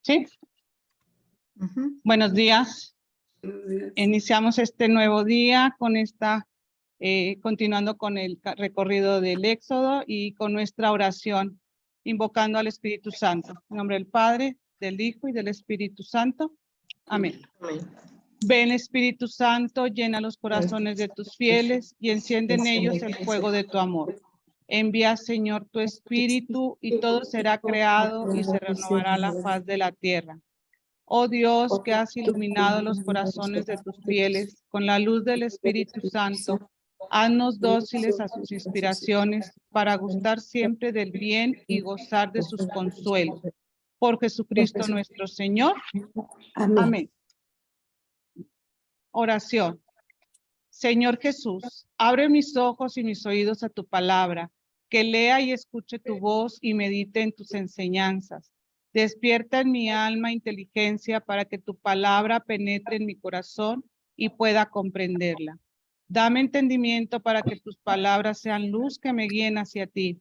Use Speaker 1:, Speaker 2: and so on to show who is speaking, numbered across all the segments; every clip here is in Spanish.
Speaker 1: Sí. Buenos días. Iniciamos este nuevo día con continuando con el recorrido del Éxodo y con nuestra oración, invocando al Espíritu Santo. En nombre del Padre, del Hijo y del Espíritu Santo. Amén. Ven, Espíritu Santo, llena los corazones de tus fieles y enciende en ellos el fuego de tu amor. Envía, Señor, tu Espíritu y todo será creado y se renovará la faz de la tierra. Oh Dios, que has iluminado los corazones de tus fieles con la luz del Espíritu Santo, haznos dóciles a sus inspiraciones para gustar siempre del bien y gozar de sus consuelos. Por Jesucristo nuestro Señor. Amén. Oración. Señor Jesús, abre mis ojos y mis oídos a tu palabra, que lea y escuche tu voz y medite en tus enseñanzas. Despierta en mi alma inteligencia para que tu palabra penetre en mi corazón y pueda comprenderla. Dame entendimiento para que tus palabras sean luz que me guíen hacia ti.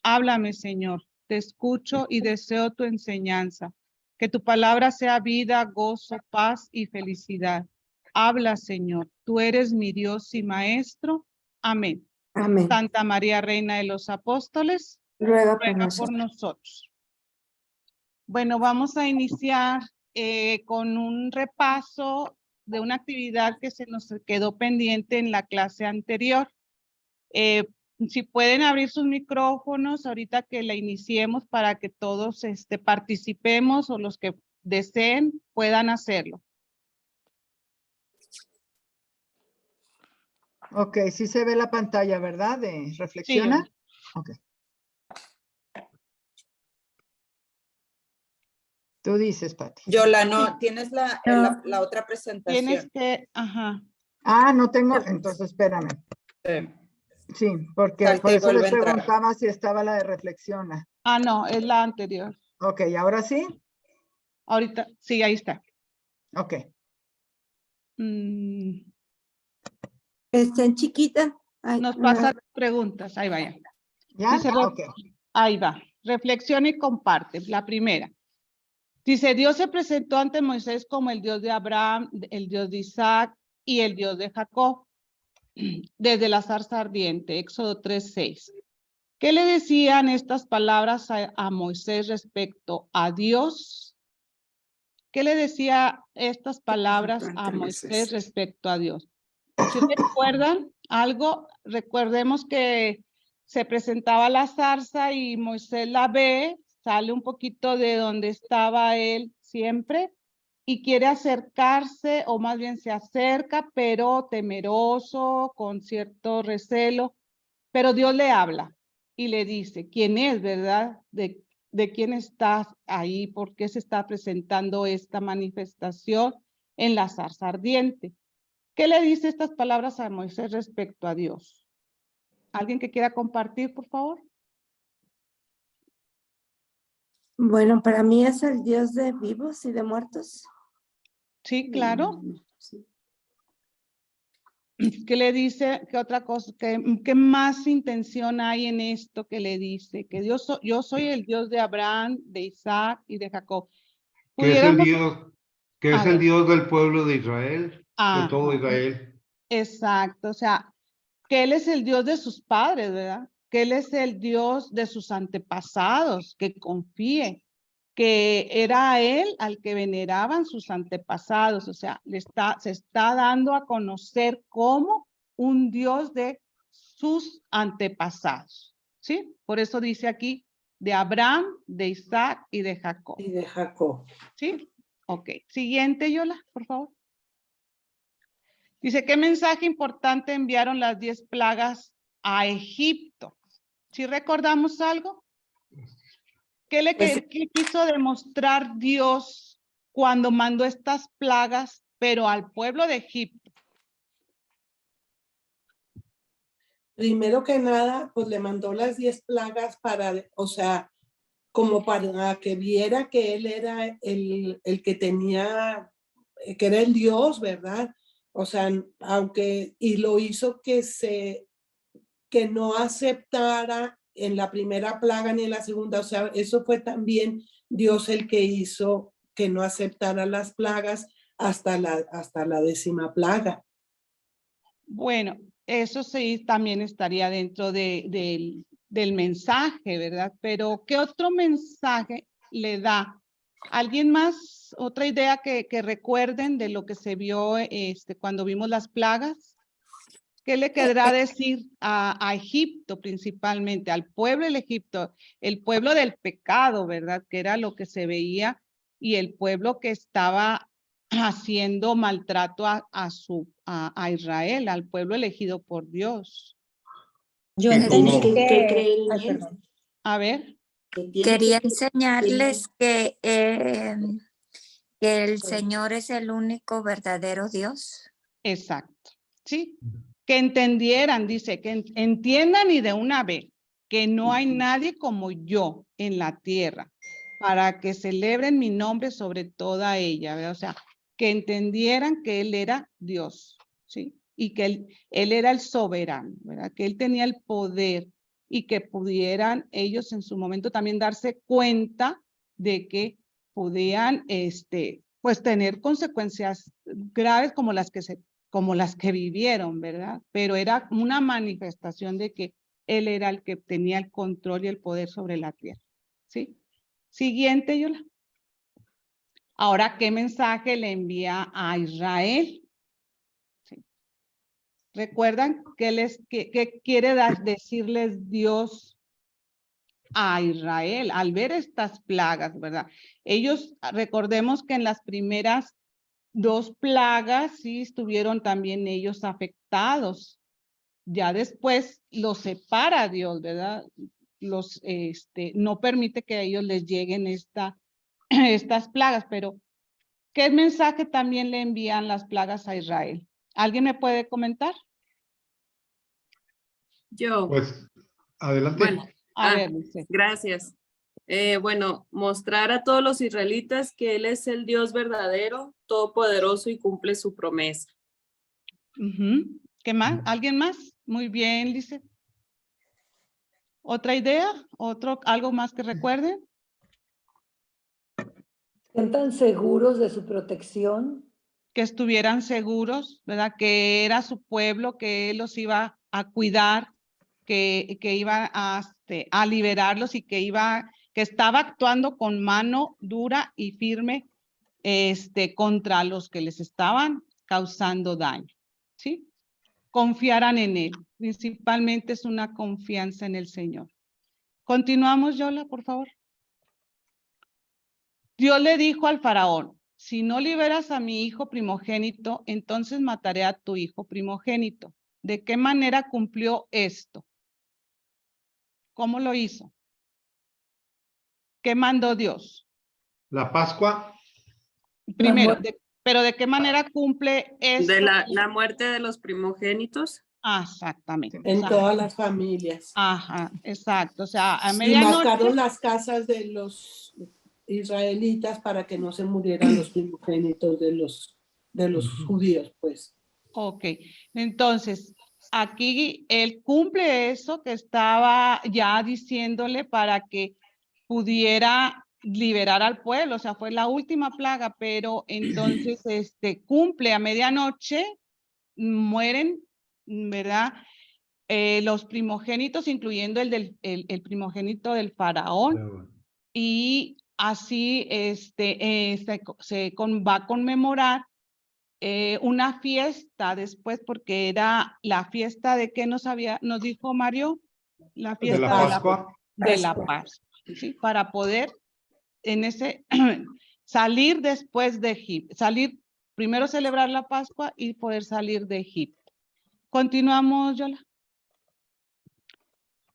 Speaker 1: Háblame, Señor, te escucho y deseo tu enseñanza. Que tu palabra sea vida, gozo, paz y felicidad. Habla, Señor, tú eres mi Dios y Maestro. Amén.
Speaker 2: Amén.
Speaker 1: Santa María, Reina de los Apóstoles,
Speaker 2: Ruega
Speaker 1: por nosotros. Bueno, vamos a iniciar con un repaso de una actividad que se nos quedó pendiente en la clase anterior. Si pueden abrir sus micrófonos ahorita que la iniciemos para que todos participemos o los que deseen puedan hacerlo.
Speaker 3: Ok, sí se ve la pantalla, ¿verdad? De reflexiona.
Speaker 1: Sí.
Speaker 3: Ok. Tú dices, Pati.
Speaker 4: Yola, no, tienes la otra presentación.
Speaker 1: Tienes que, ajá.
Speaker 3: Ah, no tengo, entonces espérame. Sí, porque por eso les preguntaba si estaba la de reflexiona.
Speaker 1: Ah, no, es la anterior.
Speaker 3: Ok, ¿ahora sí?
Speaker 1: Ahorita, sí, ahí está.
Speaker 3: Ok.
Speaker 2: ¿Está en chiquita? Ay,
Speaker 1: nos pasa preguntas, ahí vaya.
Speaker 3: ¿Ya?
Speaker 1: Dice,
Speaker 3: Ok.
Speaker 1: Ahí va. Reflexiona y comparte. La primera. Dice, Dios se presentó ante Moisés como el Dios de Abraham, el Dios de Isaac y el Dios de Jacob, desde la zarza ardiente, Éxodo 3:6. ¿Qué le decían estas palabras a Moisés respecto a Dios? ¿Qué le decía estas palabras a Moisés respecto a Dios? Si recuerdan algo, recordemos que se presentaba la zarza y Moisés la ve, sale un poquito de donde estaba él siempre y quiere acercarse, o más bien se acerca, pero temeroso, con cierto recelo, pero Dios le habla y le dice, ¿quién es, verdad? ¿De quién estás ahí? ¿Por qué se está presentando esta manifestación en la zarza ardiente? ¿Qué le dice estas palabras a Moisés respecto a Dios? ¿Alguien que quiera compartir, por favor?
Speaker 2: Bueno, para mí es el Dios de vivos y de muertos.
Speaker 1: Sí, claro.
Speaker 2: Sí.
Speaker 1: ¿Qué le dice? ¿Qué otra cosa? ¿Qué más intención hay en esto que le dice? Que yo soy el Dios de Abraham, de Isaac y de Jacob.
Speaker 5: Que es el Dios del pueblo de Israel, de todo Israel.
Speaker 1: Exacto, o sea, que Él es el Dios de sus padres, ¿verdad? Que Él es el Dios de sus antepasados, que confíe, que era a Él al que veneraban sus antepasados, o sea, se está dando a conocer como un Dios de sus antepasados, ¿sí? Por eso dice aquí, de Abraham, de Isaac y de Jacob.
Speaker 4: Y de Jacob.
Speaker 1: ¿Sí? Ok. Siguiente, Yola, por favor. Dice, ¿qué mensaje importante enviaron las 10 plagas a Egipto? ¿Sí recordamos algo? ¿Qué quiso demostrar Dios cuando mandó estas plagas, pero al pueblo de Egipto?
Speaker 6: Primero que nada, pues le mandó las 10 plagas para, o sea, como para que viera que él era el que tenía, que era el Dios, ¿verdad? O sea, aunque, y lo hizo que no aceptara en la primera plaga ni en la segunda, o sea, eso fue también Dios el que hizo que no aceptara las plagas hasta la 10ª plaga.
Speaker 1: Bueno, eso sí también estaría dentro del mensaje, ¿verdad? Pero ¿qué otro mensaje le da? ¿Alguien más? ¿Otra idea que recuerden de lo que se vio cuando vimos las plagas? ¿Qué le querrá decir a Egipto principalmente, al pueblo del Egipto, el pueblo del pecado, ¿verdad? Que era lo que se veía, y el pueblo que estaba haciendo maltrato a Israel, al pueblo elegido por Dios.
Speaker 7: Yo
Speaker 2: Entendí
Speaker 7: entendí
Speaker 2: que
Speaker 7: que,
Speaker 2: creen en
Speaker 7: ay,
Speaker 2: él.
Speaker 7: perdón.
Speaker 1: A ver.
Speaker 7: Quería enseñarles que el Señor es el único verdadero Dios.
Speaker 1: Exacto, ¿sí? Que entendieran, dice, que entiendan y de una vez que no hay nadie como yo en la tierra para que celebren mi nombre sobre toda ella, ¿verdad? O sea, que entendieran que Él era Dios, ¿sí? Y que él era el soberano, ¿verdad? Que Él tenía el poder y que pudieran ellos en su momento también darse cuenta de que podían, pues tener consecuencias graves como las que vivieron, ¿verdad? Pero era una manifestación de que Él era el que tenía el control y el poder sobre la tierra, ¿sí? Siguiente, Yola. Ahora, ¿qué mensaje le envía a Israel? ¿Sí? ¿Recuerdan qué quiere decirles Dios a Israel al ver estas plagas, verdad? Ellos, recordemos que en las primeras 2 plagas, sí, estuvieron también ellos afectados. Ya después los separa Dios, ¿verdad? No permite que a ellos les lleguen estas plagas, pero ¿qué mensaje también le envían las plagas a Israel? ¿Alguien me puede comentar?
Speaker 8: Yo.
Speaker 5: Pues, adelante.
Speaker 8: Bueno,
Speaker 1: a ver, dice.
Speaker 8: Gracias. Bueno, mostrar a todos los israelitas que Él es el Dios verdadero, todopoderoso y cumple su promesa.
Speaker 1: ¿Qué más? ¿Alguien más? Muy bien, dice. ¿Otra idea? ¿Algo más que recuerden?
Speaker 7: ¿Están seguros de su protección?
Speaker 1: Que estuvieran seguros, ¿verdad? Que era su pueblo, que Él los iba a cuidar, que iba a liberarlos y que estaba actuando con mano dura y firme contra los que les estaban causando daño, ¿sí? Confiaran en Él. Principalmente es una confianza en el Señor. Continuamos, Yola, por favor. Dios le dijo al faraón, si no liberas a mi hijo primogénito, entonces mataré a tu hijo primogénito. ¿De qué manera cumplió esto? ¿Cómo lo hizo? ¿Qué mandó Dios?
Speaker 5: La Pascua.
Speaker 1: Primero, pero ¿de qué manera cumple esto?
Speaker 8: De la muerte de los primogénitos.
Speaker 1: Exactamente.
Speaker 6: En todas las familias.
Speaker 1: Ajá, exacto. O sea, a
Speaker 6: Y
Speaker 1: medianoche.
Speaker 6: marcaron las casas de los israelitas para que no se murieran los primogénitos de los judíos, pues.
Speaker 1: Ok, entonces, aquí él cumple eso que estaba ya diciéndole para que pudiera liberar al pueblo, o sea, fue la última plaga, pero entonces cumple a medianoche, mueren, ¿verdad? Los primogénitos, incluyendo el primogénito del faraón, y así va a conmemorar una fiesta después, porque era la fiesta de que nos dijo Mario, la fiesta
Speaker 5: de la Pascua.
Speaker 1: De la Pascua, ¿sí? Para poder salir después de Egipto, primero celebrar la Pascua y poder salir de Egipto. Continuamos, Yola.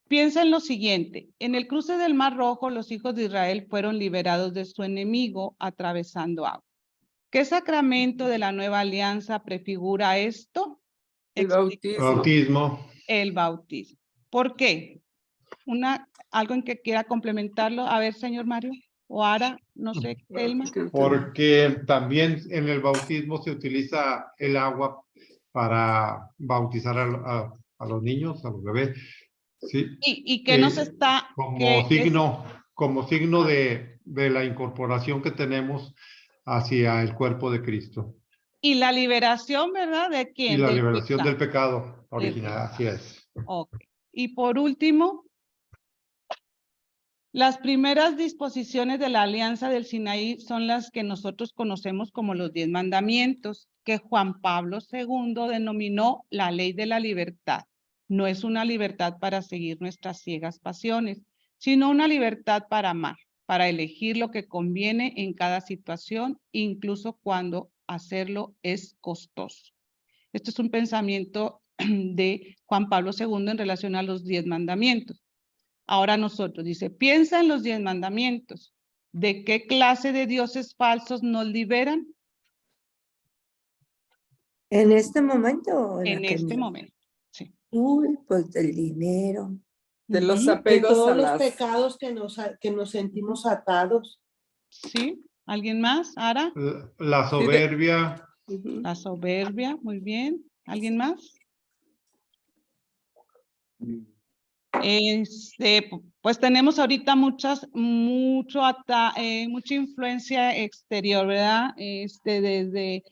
Speaker 1: Piensa en lo siguiente, en el cruce del Mar Rojo, los hijos de Israel fueron liberados de su enemigo atravesando agua. ¿Qué sacramento de la nueva alianza prefigura esto?
Speaker 4: El
Speaker 5: bautismo.
Speaker 1: El bautismo. ¿Por qué? ¿Algo en que quiera complementarlo? A ver, señor Mario, o Ara, no sé, Telma.
Speaker 5: Porque también en el bautismo se utiliza el agua para bautizar a los niños, a los bebés. Sí.
Speaker 1: ¿Y qué nos está?
Speaker 5: Como signo de la incorporación que tenemos hacia el cuerpo de Cristo.
Speaker 1: Y la liberación, ¿verdad? ¿De quién?
Speaker 5: Y la
Speaker 1: Del
Speaker 5: liberación
Speaker 1: pecado.
Speaker 5: del pecado original, así es.
Speaker 1: Ok. Y por último, las primeras disposiciones de la Alianza del Sinaí son las que nosotros conocemos como los 10 mandamientos, que Juan Pablo II denominó la ley de la libertad. No es una libertad para seguir nuestras ciegas pasiones, sino una libertad para amar, para elegir lo que conviene en cada situación, incluso cuando hacerlo es costoso. Esto es un pensamiento de Juan Pablo II en relación a los 10 mandamientos. Ahora nosotros, dice, piensa en los 10 mandamientos. ¿De qué clase de dioses falsos nos liberan?
Speaker 2: ¿En este momento o
Speaker 1: En
Speaker 2: aquel
Speaker 1: este momento, sí.
Speaker 2: Uy, pues del dinero.
Speaker 4: De los
Speaker 1: Ujú.
Speaker 6: De
Speaker 4: apegos
Speaker 6: todos
Speaker 4: a
Speaker 6: los
Speaker 4: las...
Speaker 6: pecados que nos sentimos atados.
Speaker 1: ¿Sí? ¿Alguien más? ¿Ara?
Speaker 5: La soberbia.
Speaker 6: Ujú.
Speaker 1: La soberbia, muy bien. ¿Alguien más? Pues tenemos ahorita mucha influencia exterior, ¿verdad? Desde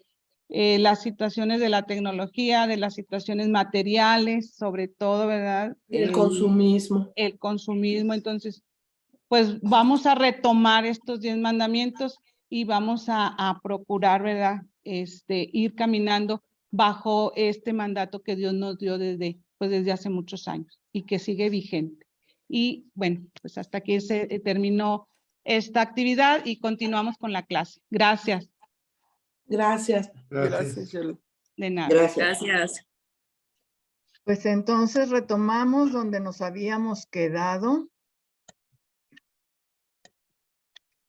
Speaker 1: las situaciones de la tecnología, de las situaciones materiales, sobre todo, ¿verdad?
Speaker 6: El consumismo.
Speaker 1: El consumismo. Entonces, pues vamos a retomar estos 10 mandamientos y vamos a procurar, ¿verdad? Ir caminando bajo este mandato que Dios nos dio desde hace muchos años y que sigue vigente. Y bueno, pues hasta aquí se terminó esta actividad y continuamos con la clase. Gracias.
Speaker 6: Gracias.
Speaker 4: Gracias, Yoli.
Speaker 1: De nada.
Speaker 8: Gracias.
Speaker 3: Pues entonces retomamos donde nos habíamos quedado.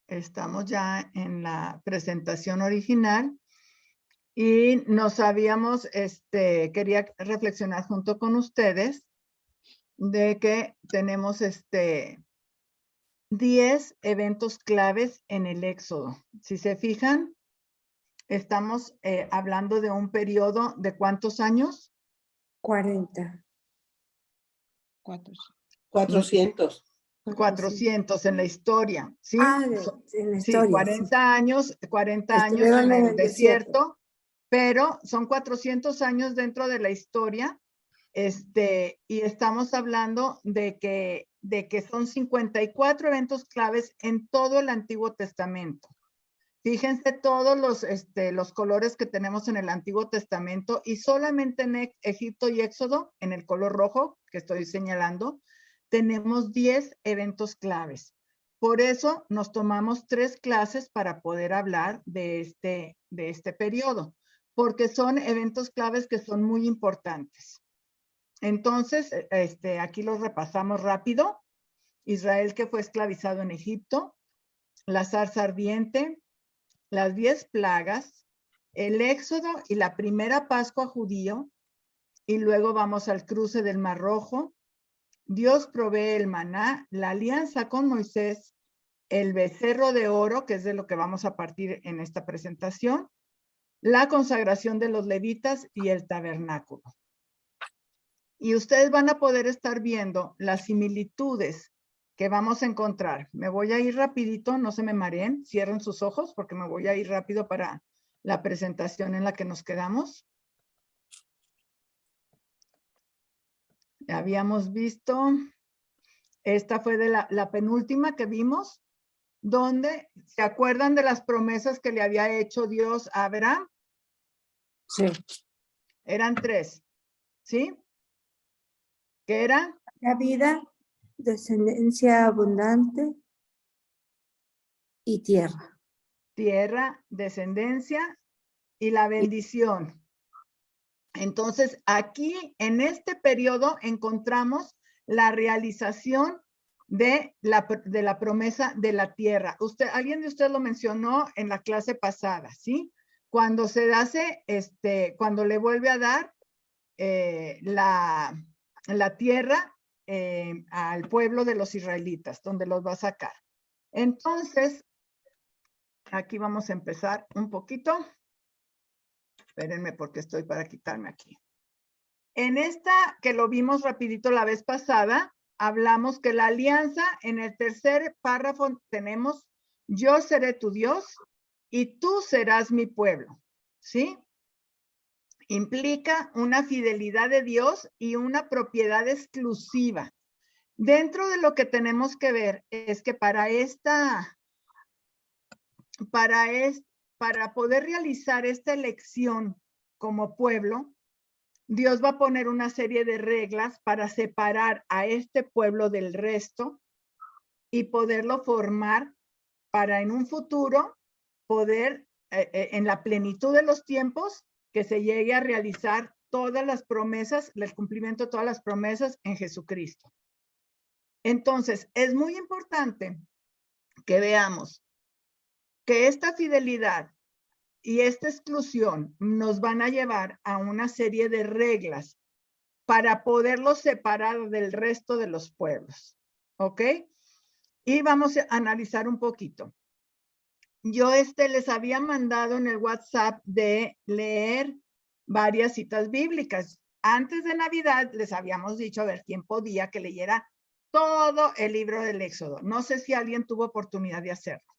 Speaker 3: Estamos ya en la presentación original y nos habíamos, quería reflexionar junto con ustedes de que tenemos 10 eventos claves en el Éxodo. Si se fijan, estamos hablando de un periodo de ¿cuántos años?
Speaker 2: 40.
Speaker 6: 400.
Speaker 3: 400 en la historia, ¿sí?
Speaker 2: Ah, en la
Speaker 3: Sí,
Speaker 2: historia.
Speaker 3: 40 años, 40 años
Speaker 2: Estuvieron
Speaker 3: en
Speaker 2: en
Speaker 3: el
Speaker 2: el
Speaker 3: desierto, pero son 400 años dentro de la historia, y estamos hablando de que son 54 eventos claves en todo el Antiguo Testamento. Fíjense todos los colores que tenemos en el Antiguo Testamento y solamente en Egipto y Éxodo, en el color rojo que estoy señalando, tenemos 10 eventos claves. Por eso nos tomamos 3 clases para poder hablar de este periodo, porque son eventos claves que son muy importantes. Entonces, aquí los repasamos rápido. Israel que fue esclavizado en Egipto, la zarza ardiente, las 10 plagas, el Éxodo y la primera Pascua judío, y luego vamos al cruce del Mar Rojo. Dios provee el maná, la alianza con Moisés, el becerro de oro, que es de lo que vamos a partir en esta presentación, la consagración de los levitas y el tabernáculo. Y ustedes van a poder estar viendo las similitudes que vamos a encontrar. Me voy a ir rapidito, no se me mareen, cierren sus ojos porque me voy a ir rápido para la presentación en la que nos quedamos. Habíamos visto, esta fue de la penúltima que vimos, donde se acuerdan de las promesas que le había hecho Dios a Abraham.
Speaker 2: Sí.
Speaker 3: Eran 3, ¿sí? ¿Qué era?
Speaker 2: La vida, descendencia abundante y tierra.
Speaker 3: Tierra, descendencia y la bendición. Entonces, aquí en este periodo encontramos la realización de la promesa de la tierra. Alguien de ustedes lo mencionó en la clase pasada, ¿sí? Cuando se hace, cuando le vuelve a dar la tierra al pueblo de los israelitas, donde los va a sacar. Entonces, aquí vamos a empezar un poquito. Espérenme porque estoy para quitarme aquí. En esta que lo vimos rapidito la vez pasada, hablamos que la alianza, en el tercer párrafo tenemos yo seré tu Dios y tú serás mi pueblo, ¿sí? Implica una fidelidad de Dios y una propiedad exclusiva. Dentro de lo que tenemos que ver es que para poder realizar esta elección como pueblo, Dios va a poner una serie de reglas para separar a este pueblo del resto y poderlo formar para en un futuro poder, en la plenitud de los tiempos, que se llegue a realizar todas las promesas, el cumplimiento de todas las promesas en Jesucristo. Entonces, es muy importante que veamos que esta fidelidad y esta exclusión nos van a llevar a una serie de reglas para poderlos separar del resto de los pueblos, ¿ok? Y vamos a analizar un poquito. Yo les había mandado en el WhatsApp de leer varias citas bíblicas. Antes de Navidad les habíamos dicho a ver quién podía que leyera todo el libro del Éxodo. No sé si alguien tuvo oportunidad de hacerlo.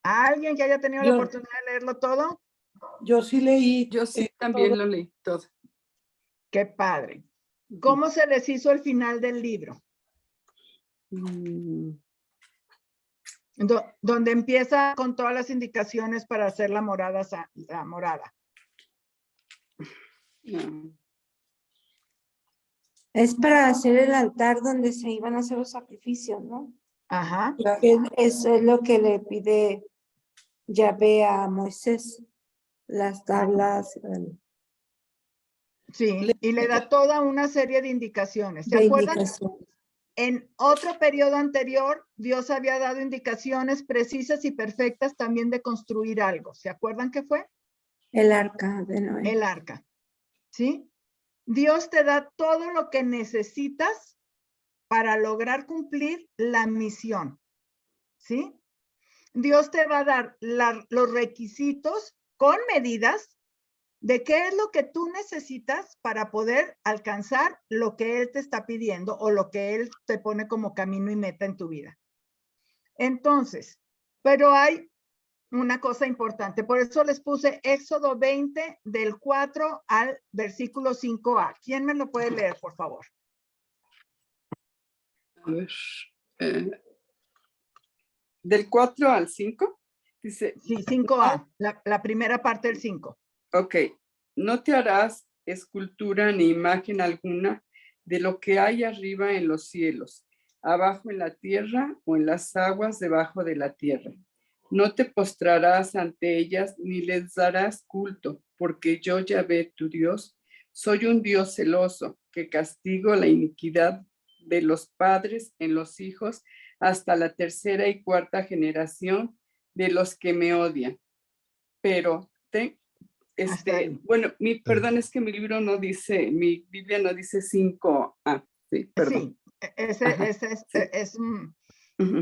Speaker 3: ¿Alguien que haya tenido la oportunidad de leerlo todo?
Speaker 6: Yo sí leí.
Speaker 9: Yo sí también lo leí todo.
Speaker 3: Qué padre. ¿Cómo se les hizo el final del libro? Donde empieza con todas las indicaciones para hacer la morada.
Speaker 2: Es para hacer el altar donde se iban a hacer los sacrificios, ¿no?
Speaker 3: Ajá.
Speaker 2: Eso es lo que le pide Yahvé a Moisés, las tablas.
Speaker 3: Sí, y le da toda una serie de indicaciones. ¿Se
Speaker 2: De
Speaker 3: acuerdan?
Speaker 2: indicaciones.
Speaker 3: En otro periodo anterior, Dios había dado indicaciones precisas y perfectas también de construir algo. ¿Se acuerdan qué fue?
Speaker 2: El arca de Noé.
Speaker 3: El arca. ¿Sí? Dios te da todo lo que necesitas para lograr cumplir la misión. ¿Sí? Dios te va a dar los requisitos con medidas de qué es lo que tú necesitas para poder alcanzar lo que Él te está pidiendo o lo que Él te pone como camino y meta en tu vida. Entonces, pero hay una cosa importante, por eso les puse Éxodo 20 del 4 al versículo 5a. ¿Quién me lo puede leer, por favor?
Speaker 9: A ver. Del 4 al 5, dice.
Speaker 3: Sí, 5a, la primera parte del 5.
Speaker 9: Ok, no te harás escultura ni imagen alguna de lo que hay arriba en los cielos, abajo en la tierra o en las aguas debajo de la tierra. No te postrarás ante ellas ni les darás culto, porque yo, Yahvé, tu Dios, soy un Dios celoso, que castigo la iniquidad de los padres en los hijos hasta la tercera y cuarta generación de los que me odian. Pero bueno, perdón, es que mi libro no dice, mi Biblia no dice 5a. Sí, perdón.
Speaker 3: Sí,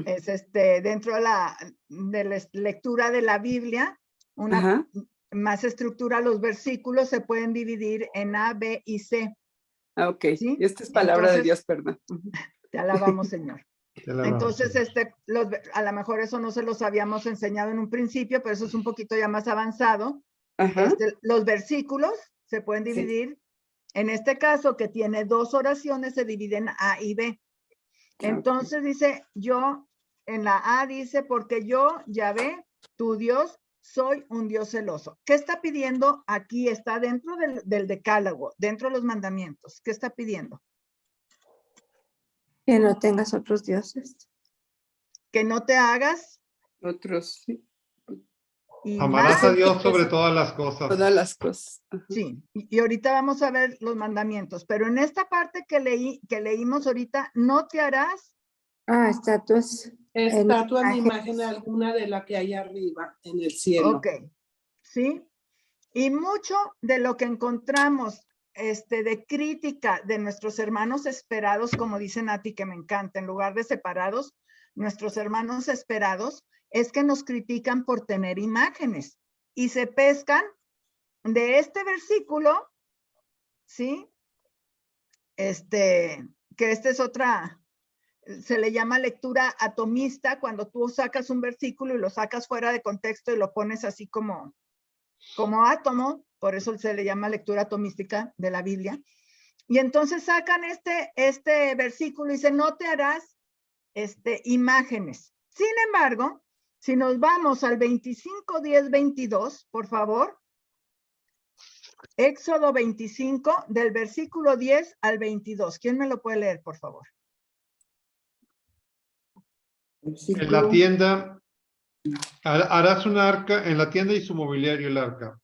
Speaker 3: es dentro de la lectura de la Biblia, más estructura, los versículos se pueden dividir en A, B y C.
Speaker 9: Ok,
Speaker 3: ¿sí?
Speaker 9: Esta es palabra de Dios, perdón.
Speaker 3: Te alabamos, Señor. Entonces, a lo mejor eso no se los habíamos enseñado en un principio, pero eso es un poquito ya más avanzado. Los versículos se pueden dividir, en este caso que tiene 2 oraciones, se dividen A y B. Entonces dice, yo, en la A dice, porque yo, Yahvé, tu Dios, soy un Dios celoso. ¿Qué está pidiendo aquí? Está dentro del decálogo, dentro de los mandamientos. ¿Qué está pidiendo?
Speaker 2: Que no tengas otros dioses.
Speaker 3: Que no te hagas.
Speaker 9: Otros, sí.
Speaker 5: Amarás a Dios sobre todas las cosas.
Speaker 9: Todas las cosas.
Speaker 3: Sí, y ahorita vamos a ver los mandamientos, pero en esta parte que leímos ahorita, no te harás.
Speaker 6: Estatuas. Estatua ni imagen alguna de la que hay arriba en el cielo.
Speaker 3: Ok, sí. Y mucho de lo que encontramos de crítica de nuestros hermanos esperados, como dice Nati, que me encanta, en lugar de separados, nuestros hermanos esperados, es que nos critican por tener imágenes y se pescan de este versículo, ¿sí? Que que esta es otra, se le llama lectura atomista, cuando tú sacas un versículo y lo sacas fuera de contexto y lo pones así como átomo, por eso se le llama lectura atomística de la Biblia. Y entonces sacan este versículo y dicen, no te harás imágenes. Sin embargo, si nos vamos al 25, 10, 22, por favor. Éxodo 25, del versículo 10 al 22. ¿Quién me lo puede leer, por favor?
Speaker 5: En la tienda harás un arca, en la tienda y su mobiliario el arca.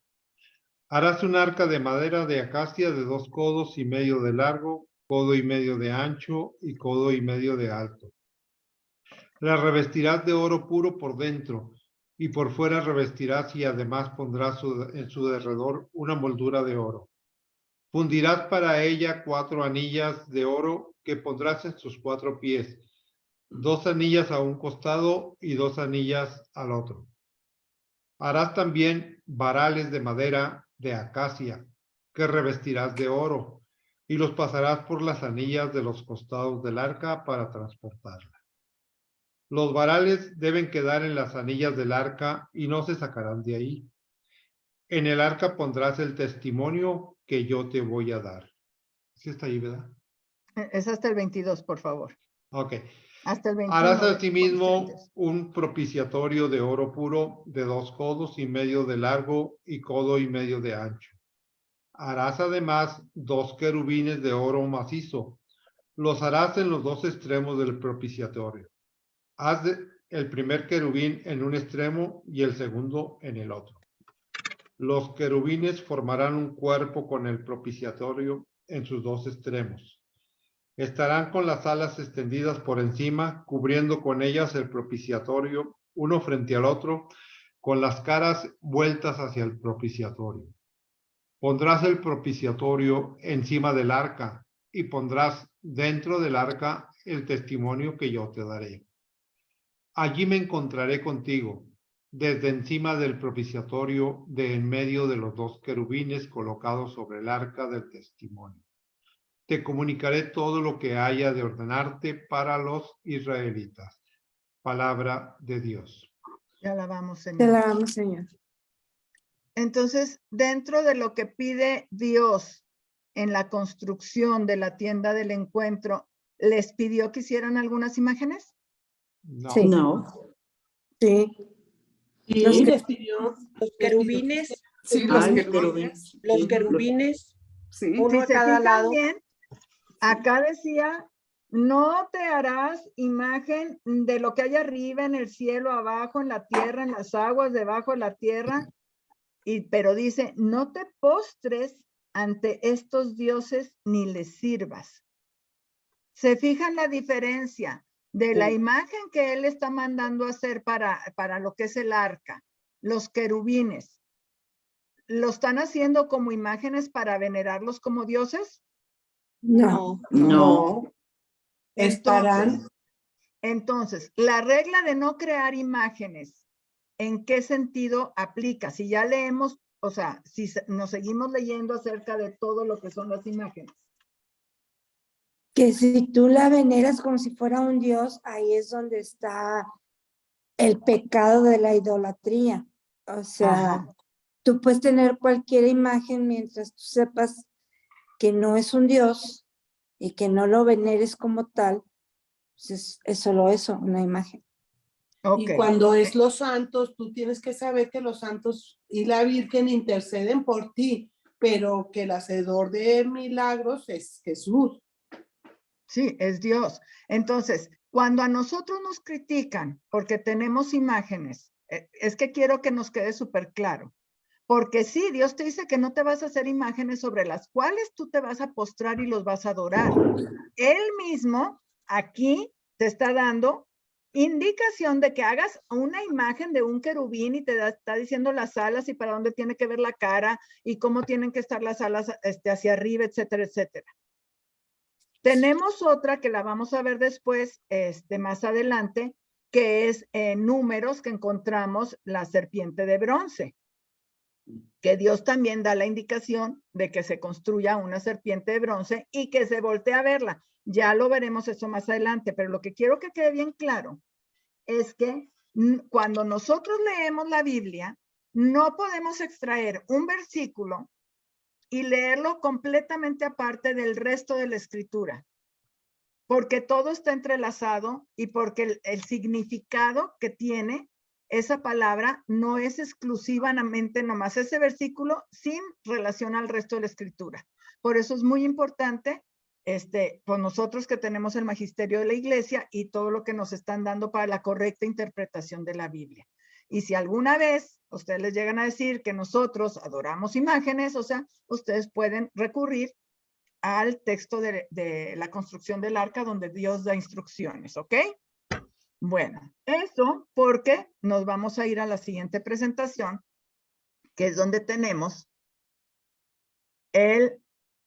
Speaker 5: Harás un arca de madera de acacia de 2 codos y medio de largo, codo y medio de ancho y codo y medio de alto. La revestirás de oro puro por dentro y por fuera revestirás y además pondrás en su derredor una moldura de oro. Fundirás para ella 4 anillas de oro que pondrás en sus 4 pies, 2 anillas a un costado y 2 anillas al otro. Harás también varales de madera de acacia que revestirás de oro y los pasarás por las anillas de los costados del arca para transportarla. Los varales deben quedar en las anillas del arca y no se sacarán de ahí. En el arca pondrás el testimonio que yo te voy a dar. ¿Sí está ahí, verdad?
Speaker 3: Es hasta el 22, por favor.
Speaker 5: Ok.
Speaker 3: Hasta el 21.
Speaker 5: Harás asimismo un propiciatorio de oro puro de 2 codos y medio de largo y codo y medio de ancho. Harás además 2 querubines de oro macizo. Los harás en los 2 extremos del propiciatorio. Haz el primer querubín en un extremo y el segundo en el otro. Los querubines formarán un cuerpo con el propiciatorio en sus 2 extremos. Estarán con las alas extendidas por encima, cubriendo con ellas el propiciatorio, uno frente al otro, con las caras vueltas hacia el propiciatorio. Pondrás el propiciatorio encima del arca y pondrás dentro del arca el testimonio que yo te daré. Allí me encontraré contigo, desde encima del propiciatorio, de en medio de los 2 querubines colocados sobre el arca del testimonio. Te comunicaré todo lo que haya de ordenarte para los israelitas. Palabra de Dios.
Speaker 3: Te alabamos, Señor.
Speaker 2: Te alabamos, Señor.
Speaker 3: Entonces, dentro de lo que pide Dios en la construcción de la tienda del encuentro, ¿les pidió que hicieran algunas imágenes?
Speaker 5: No.
Speaker 2: Sí.
Speaker 4: No.
Speaker 2: Sí.
Speaker 6: Y
Speaker 2: Los que-
Speaker 6: les pidió
Speaker 10: Los querubines,
Speaker 9: Sí,
Speaker 4: Ah,
Speaker 9: los
Speaker 4: los
Speaker 9: querubines.
Speaker 10: los
Speaker 4: Sí.
Speaker 10: querubines,
Speaker 9: Sí.
Speaker 10: uno
Speaker 3: Si
Speaker 10: a
Speaker 3: se
Speaker 10: cada
Speaker 3: fijan
Speaker 10: lado.
Speaker 3: bien, acá decía, no te harás imagen de lo que hay arriba, en el cielo, abajo, en la tierra, en las aguas, debajo de la tierra. Pero dice, no te postres ante estos dioses ni les sirvas. ¿Se fijan la diferencia de la
Speaker 4: Sí.
Speaker 3: imagen que él está mandando a hacer para lo que es el arca? Los querubines, ¿lo están haciendo como imágenes para venerarlos como dioses?
Speaker 2: No.
Speaker 4: No.
Speaker 6: estarán
Speaker 3: Entonces, la regla de no crear imágenes, ¿en qué sentido aplica? Si ya leemos, o sea, si nos seguimos leyendo acerca de todo lo que son las imágenes.
Speaker 2: Que si tú la veneras como si fuera un dios, ahí es donde está el pecado de la idolatría. O sea,
Speaker 3: Ajá.
Speaker 2: tú puedes tener cualquier imagen mientras tú sepas que no es un dios y que no lo veneres como tal, pues es solo eso, una imagen.
Speaker 3: Ok.
Speaker 6: Y cuando es los santos, tú tienes que saber que los santos y la Virgen interceden por ti, pero que el hacedor de milagros es Jesús.
Speaker 3: Sí, es Dios. Entonces, cuando a nosotros nos critican porque tenemos imágenes, es que quiero que nos quede súper claro. Porque sí, Dios te dice que no te vas a hacer imágenes sobre las cuales tú te vas a postrar y los vas a adorar. Él mismo aquí te está dando indicación de que hagas una imagen de un querubín y está diciendo las alas y para dónde tiene que ver la cara y cómo tienen que estar las alas hacia arriba, etcétera, etcétera. Tenemos otra que la vamos a ver después, más adelante, que es Números, que encontramos la serpiente de bronce. que Dios también da la indicación de que se construya una serpiente de bronce y que se voltee a verla. Ya lo veremos eso más adelante, pero lo que quiero que quede bien claro es que cuando nosotros leemos la Biblia, no podemos extraer un versículo y leerlo completamente aparte del resto de la escritura, porque todo está entrelazado y porque el significado que tiene esa palabra no es exclusivamente nomás ese versículo sin relación al resto de la escritura. Por eso es muy importante, pues nosotros que tenemos el magisterio de la iglesia y todo lo que nos están dando para la correcta interpretación de la Biblia. Y si alguna vez ustedes les llegan a decir que nosotros adoramos imágenes, o sea, ustedes pueden recurrir al texto de la construcción del arca donde Dios da instrucciones, ¿ok? Bueno, eso porque nos vamos a ir a la siguiente presentación, que es donde tenemos el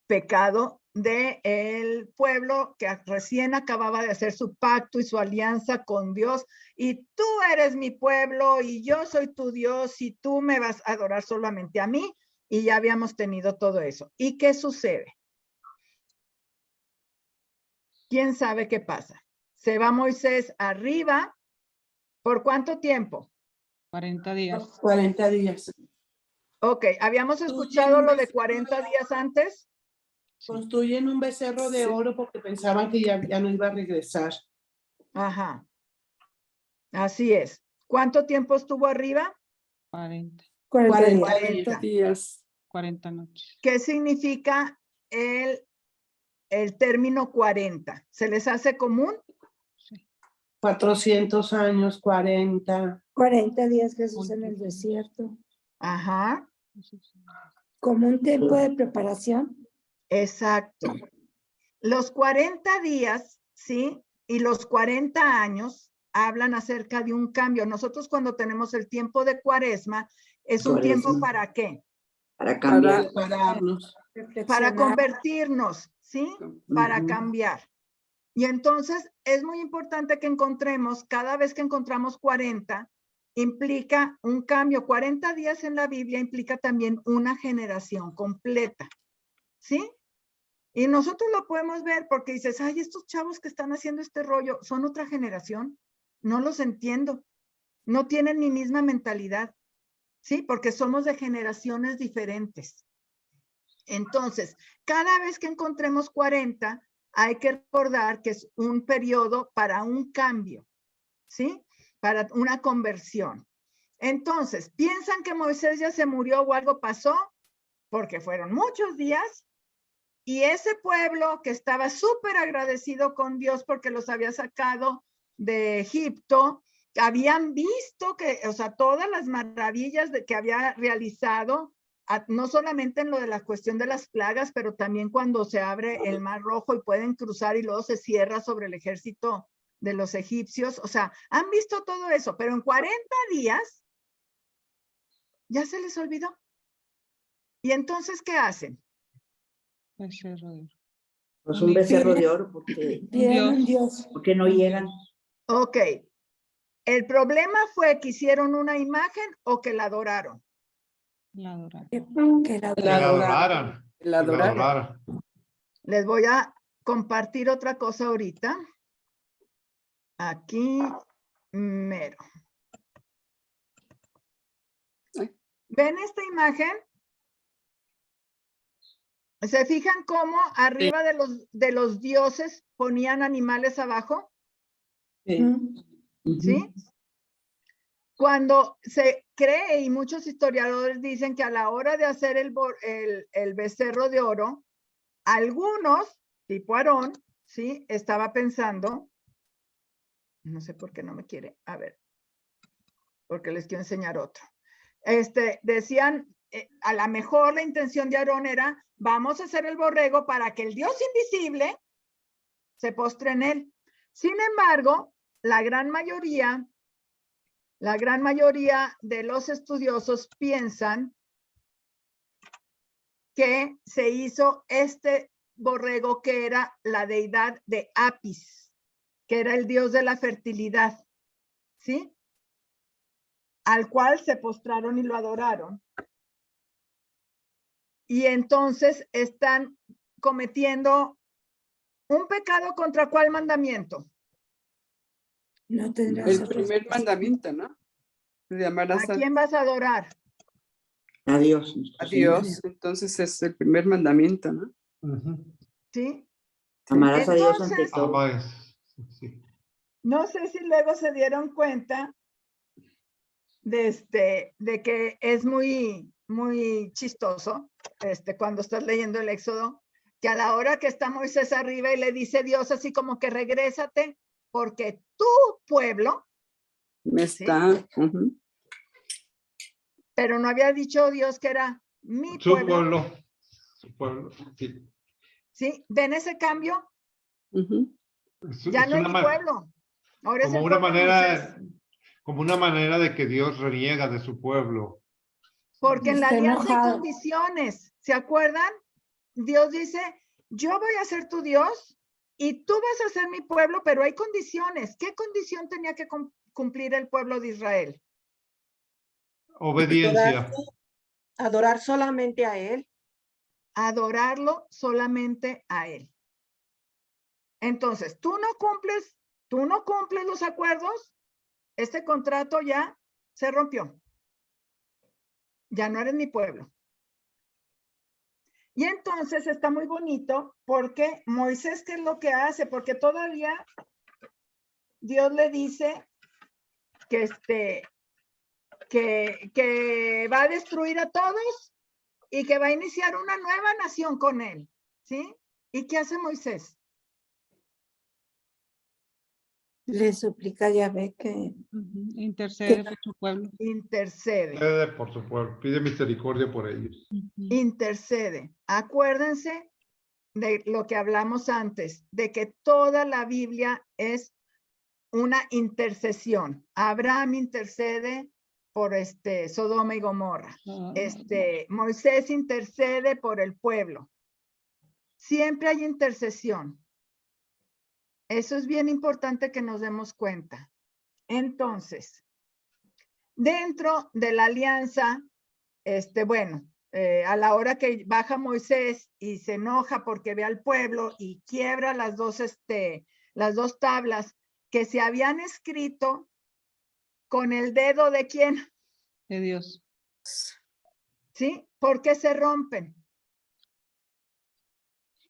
Speaker 3: pecado del pueblo que recién acababa de hacer su pacto y su alianza con Dios, y tú eres mi pueblo y yo soy tu Dios y tú me vas a adorar solamente a mí, y ya habíamos tenido todo eso. ¿Y qué sucede? ¿Quién sabe qué pasa? Se va Moisés arriba. ¿Por cuánto tiempo?
Speaker 1: 40 días.
Speaker 6: 40 días.
Speaker 3: Ok, ¿habíamos escuchado lo de 40 días antes?
Speaker 6: Construyen un becerro de oro porque pensaban que ya no iba a regresar.
Speaker 3: Ajá. Así es. ¿Cuánto tiempo estuvo arriba?
Speaker 1: 40.
Speaker 6: 40
Speaker 9: días.
Speaker 1: 40 noches.
Speaker 3: ¿Qué significa el término 40? ¿Se les hace común?
Speaker 6: 400 años, 40.
Speaker 2: 40 días Jesús en el desierto.
Speaker 3: Ajá.
Speaker 2: Como un tiempo de preparación.
Speaker 3: Exacto. Los 40 días, ¿sí? Y los 40 años hablan acerca de un cambio. Nosotros cuando tenemos el tiempo de Cuaresma, ¿es un tiempo para qué?
Speaker 4: Para cambiar.
Speaker 6: Para prepararnos.
Speaker 3: Para convertirnos, ¿sí? Para cambiar. Y entonces es muy importante que encontremos, cada vez que encontramos 40, implica un cambio. 40 días en la Biblia implica también una generación completa, ¿sí? Y nosotros lo podemos ver porque dices, ay, estos chavos que están haciendo este rollo son otra generación. No los entiendo. No tienen mi misma mentalidad, ¿sí? Porque somos de generaciones diferentes. Entonces, cada vez que encontremos 40, hay que recordar que es un periodo para un cambio, ¿sí? Para una conversión. Entonces, ¿piensan que Moisés ya se murió o algo pasó? Porque fueron muchos días y ese pueblo que estaba súper agradecido con Dios porque los había sacado de Egipto, habían visto que, o sea, todas las maravillas que había realizado, no solamente en lo de la cuestión de las plagas, pero también cuando se abre el Mar Rojo y pueden cruzar y luego se cierra sobre el ejército de los egipcios. O sea, han visto todo eso, pero en 40 días ya se les olvidó. ¿Y entonces qué hacen?
Speaker 1: Becerro de oro.
Speaker 4: Pues un becerro de oro porque porque no llegan.
Speaker 3: Ok. ¿El problema fue que hicieron una imagen o que la adoraron?
Speaker 1: La adoraron.
Speaker 2: Que
Speaker 5: Que la adoraran. Que la adoraran.
Speaker 3: Les voy a compartir otra cosa ahorita. Aquí, mero. ¿Ven esta imagen? ¿Se fijan cómo arriba de los dioses ponían animales abajo? ¿Sí? Cuando se cree, y muchos historiadores dicen que a la hora de hacer el becerro de oro, algunos, tipo Aarón, ¿sí? Estaba pensando, no sé por qué no me quiere, a ver, porque les quiero enseñar otro. Decían, a lo mejor la intención de Aarón era, vamos a hacer el borrego para que el Dios invisible se postre en él. Sin embargo, la gran mayoría de los estudiosos piensan que se hizo este borrego que era la deidad de Apis, que era el dios de la fertilidad, ¿sí? Al cual se postraron y lo adoraron. y entonces están cometiendo un pecado contra ¿cuál mandamiento?
Speaker 2: No tendrás
Speaker 9: El
Speaker 2: otros
Speaker 9: primer
Speaker 2: dioses.
Speaker 9: mandamiento, ¿no? De
Speaker 3: ¿A
Speaker 9: amarás
Speaker 3: quién vas a adorar?
Speaker 4: A Dios. nuestro
Speaker 9: a
Speaker 4: Señor.
Speaker 9: Dios. Entonces es el primer mandamiento, ¿no?
Speaker 5: Ujú.
Speaker 3: ¿Sí?
Speaker 4: Amarás a Dios ante
Speaker 3: Entonces,
Speaker 4: todo.
Speaker 5: Ama es, sí.
Speaker 3: no sé si luego se dieron cuenta de que es muy, muy chistoso, cuando estás leyendo el Éxodo, que a la hora que está Moisés arriba y le dice Dios así como que regrésate, porque tu pueblo,
Speaker 9: Me está. Ujú.
Speaker 3: pero no había dicho Dios que era mi
Speaker 5: Su
Speaker 3: pueblo,
Speaker 5: pueblo, sí.
Speaker 3: ¿sí? ¿Ven ese cambio?
Speaker 9: Ujú.
Speaker 3: Ya
Speaker 5: Es
Speaker 3: no es
Speaker 5: una
Speaker 3: mi pueblo, ahora es
Speaker 5: como
Speaker 3: el
Speaker 5: una
Speaker 3: pueblo de Moisés.
Speaker 5: manera, como una manera de que Dios reniega de su pueblo.
Speaker 3: Porque en la
Speaker 2: Está
Speaker 3: alianza hay
Speaker 2: enojado.
Speaker 3: condiciones, ¿se acuerdan? Dios dice, yo voy a ser tu Dios y tú vas a ser mi pueblo, pero hay condiciones. ¿Qué condición tenía que cumplir el pueblo de Israel?
Speaker 5: Obediencia.
Speaker 10: Adorar solamente a Él.
Speaker 3: Adorarlo solamente a Él. Entonces, tú no cumples los acuerdos, este contrato ya se rompió. Ya no eres mi pueblo. Y entonces está muy bonito porque Moisés, ¿qué es lo que hace? Porque todavía Dios le dice que va a destruir a todos y que va a iniciar una nueva nación con él, ¿sí? ¿Y qué hace Moisés?
Speaker 2: Le suplica a Yahvé que
Speaker 1: Intercede por su pueblo.
Speaker 3: Intercede.
Speaker 5: Pide por su pueblo, pide misericordia por ellos.
Speaker 3: Intercede. Acuérdense de lo que hablamos antes, de que toda la Biblia es una intercesión. Abraham intercede por Sodoma y Gomorra. Moisés intercede por el pueblo. Siempre hay intercesión. Eso es bien importante que nos demos cuenta. Entonces, dentro de la alianza, a la hora que baja Moisés y se enoja porque ve al pueblo y quiebra las dos tablas que se habían escrito con el dedo de quién?
Speaker 1: De Dios.
Speaker 3: ¿Sí? ¿Por qué se rompen?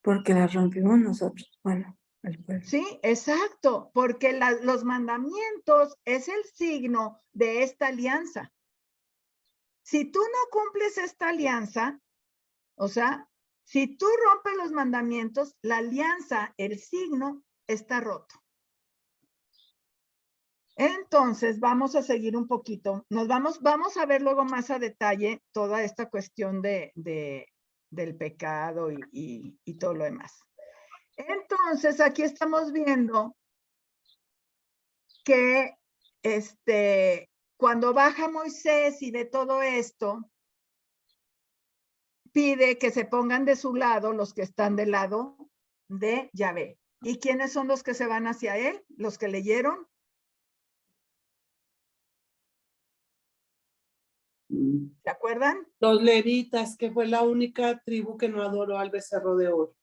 Speaker 2: porque la rompimos nosotros. Bueno, el pueblo.
Speaker 3: Sí, exacto, porque los mandamientos es el signo de esta alianza. Si tú no cumples esta alianza, o sea, si tú rompes los mandamientos, la alianza, el signo, está roto. Entonces, vamos a seguir un poquito. Vamos a ver luego más a detalle toda esta cuestión del pecado y todo lo demás. Entonces, aquí estamos viendo que cuando baja Moisés y ve todo esto, pide que se pongan de su lado los que están del lado de Yahvé. ¿Y quiénes son los que se van hacia él? Los que leyeron. ¿Se acuerdan?
Speaker 6: Los levitas, que fue la única tribu que no adoró al becerro de oro.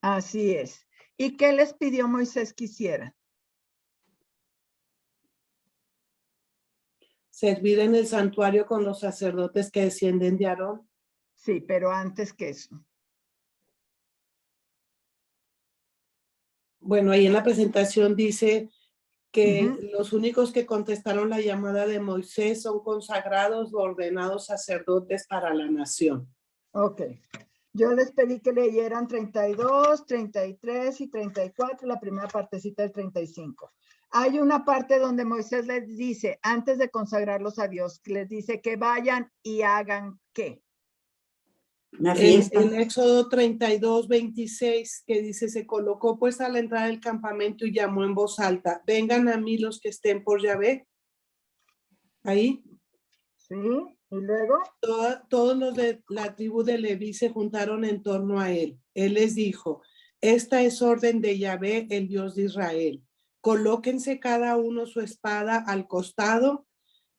Speaker 3: Así es. ¿Y qué les pidió Moisés que hicieran?
Speaker 6: Servir en el santuario con los sacerdotes que descienden de Aarón.
Speaker 3: Sí, pero antes que eso.
Speaker 6: Bueno, ahí en la presentación dice que los únicos que contestaron la llamada de Moisés son consagrados o ordenados sacerdotes para la nación.
Speaker 3: Ok. Yo les pedí que leyeran 32, 33 y 34, la primera partecita del 35. Hay una parte donde Moisés les dice, antes de consagrarlos a Dios, les dice que vayan y hagan ¿qué?
Speaker 4: Una fiesta.
Speaker 6: En Éxodo 32, 26, que dice, se colocó pues a la entrada del campamento y llamó en voz alta, vengan a mí los que estén por Yahvé. Ahí.
Speaker 3: Sí, y luego.
Speaker 6: Todos los de la tribu de Leví se juntaron en torno a él. Él les dijo, esta es orden de Yahvé, el Dios de Israel. Colóquense cada uno su espada al costado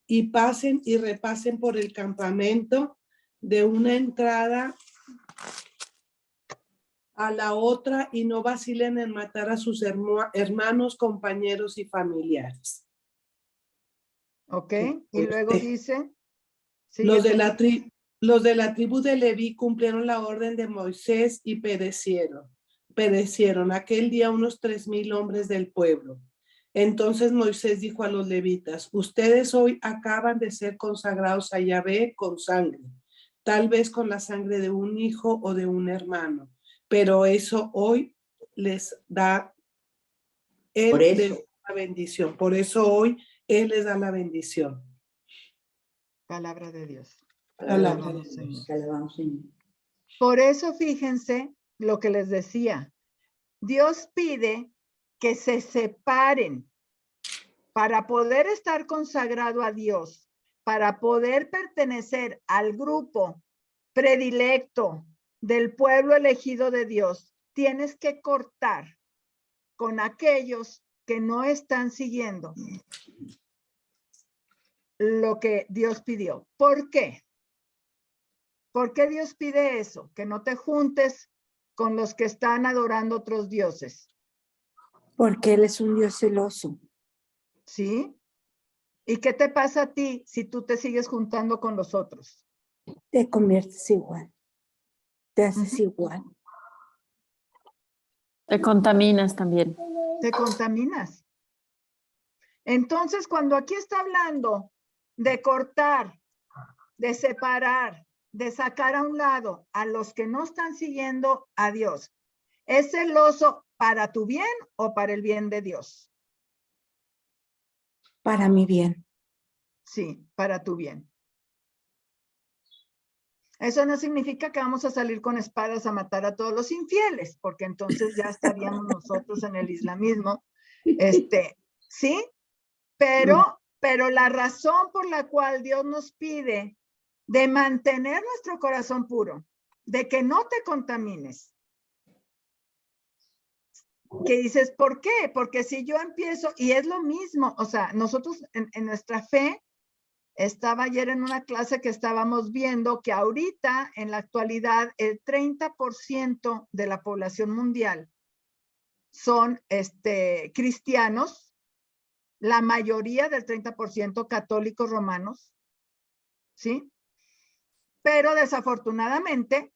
Speaker 6: y pasen y repasen por el campamento de una entrada a la otra y no vacilen en matar a sus hermanos, compañeros y familiares.
Speaker 3: ¿Ok? Y luego dice,
Speaker 6: los de la tribu de Leví cumplieron la orden de Moisés y perecieron. Perecieron aquel día unos 3,000 hombres del pueblo. Entonces Moisés dijo a los levitas, ustedes hoy acaban de ser consagrados a Yahvé con sangre, tal vez con la sangre de un hijo o de un hermano, pero eso hoy les da la bendición. Por eso hoy Él les da la bendición.
Speaker 3: Palabra de Dios.
Speaker 6: Palabra de Dios.
Speaker 3: Por eso fíjense lo que les decía. Dios pide que se separen para poder estar consagrado a Dios, para poder pertenecer al grupo predilecto del pueblo elegido de Dios. Tienes que cortar con aquellos que no están siguiendo lo que Dios pidió. ¿Por qué? ¿Por qué Dios pide eso? Que no te juntes con los que están adorando otros dioses.
Speaker 2: Porque Él es un Dios celoso.
Speaker 3: ¿Sí? ¿Y qué te pasa a ti si tú te sigues juntando con los otros?
Speaker 2: Te conviertes igual. Te haces igual.
Speaker 11: Te contaminas también.
Speaker 3: Te contaminas. Entonces, cuando aquí está hablando de cortar, de separar, de sacar a un lado a los que no están siguiendo a Dios, ¿es celoso para tu bien o para el bien de Dios?
Speaker 2: Para mi bien.
Speaker 3: Sí, para tu bien. Eso no significa que vamos a salir con espadas a matar a todos los infieles, porque entonces ya estaríamos nosotros en el islamismo. ¿Sí? Pero la razón por la cual Dios nos pide de mantener nuestro corazón puro, de que no te contamines. Que dices, ¿por qué? Porque si yo empiezo, y es lo mismo, o sea, nosotros en nuestra fe, estaba ayer en una clase que estábamos viendo que ahorita, en la actualidad, el 30% de la población mundial son cristianos, la mayoría del 30% católicos romanos, ¿sí? Pero desafortunadamente,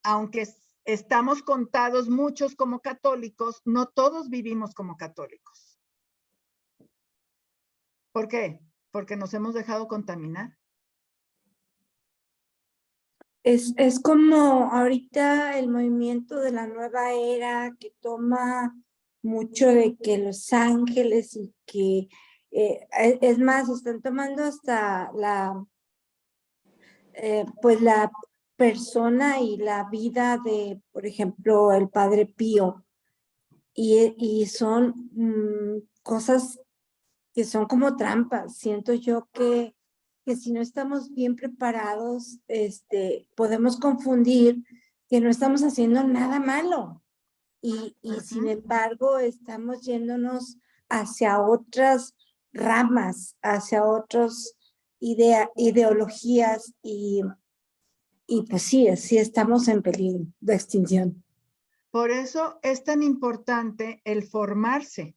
Speaker 3: aunque estamos contados muchos como católicos, no todos vivimos como católicos. ¿Por qué? Porque nos hemos dejado contaminar.
Speaker 2: Es como ahorita el movimiento de la nueva era que toma mucho de que los ángeles y que, es más, están tomando hasta pues la persona y la vida de, por ejemplo, el Padre Pío. Y son cosas que son como trampas. Siento yo que si no estamos bien preparados, podemos confundir que no estamos haciendo nada malo. Y sin embargo, estamos yéndonos hacia otras ramas, hacia otras ideologías y pues sí estamos en peligro de extinción.
Speaker 3: Por eso es tan importante el formarse.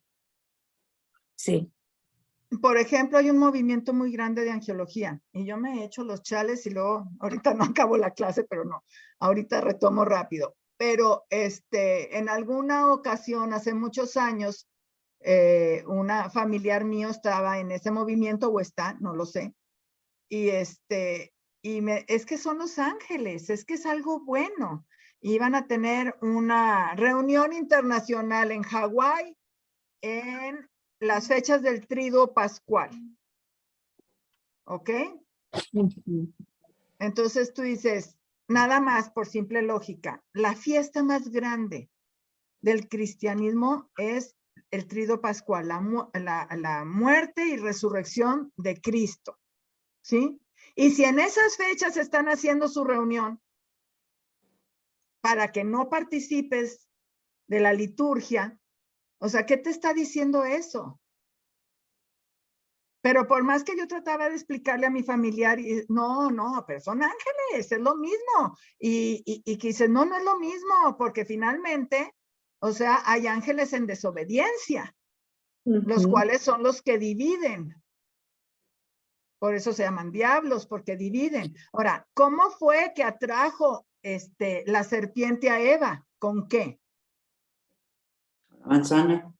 Speaker 2: Sí.
Speaker 3: Por ejemplo, hay un movimiento muy grande de angiología y yo me he hecho los chales y luego, ahorita no acabo la clase, pero no, ahorita retomo rápido. Pero en alguna ocasión, hace muchos años, una familiar mío estaba en ese movimiento o está, no lo sé. Y es que son los ángeles, es que es algo bueno. Iban a tener una reunión internacional en Hawái en las fechas del Tríduo Pascual. ¿Ok? Entonces tú dices, nada más por simple lógica, la fiesta más grande del cristianismo es el Tríduo Pascual, la muerte y resurrección de Cristo. ¿Sí? Y si en esas fechas están haciendo su reunión para que no participes de la liturgia, o sea, ¿qué te está diciendo eso? Pero por más que yo trataba de explicarle a mi familiar, no, pero son ángeles, es lo mismo. Y que dice, no es lo mismo, porque finalmente, o sea, hay ángeles en desobediencia, los cuales son los que dividen. Por eso se llaman diablos, porque dividen. Ahora, ¿cómo fue que atrajo la serpiente a Eva? ¿Con qué?
Speaker 4: Manzana.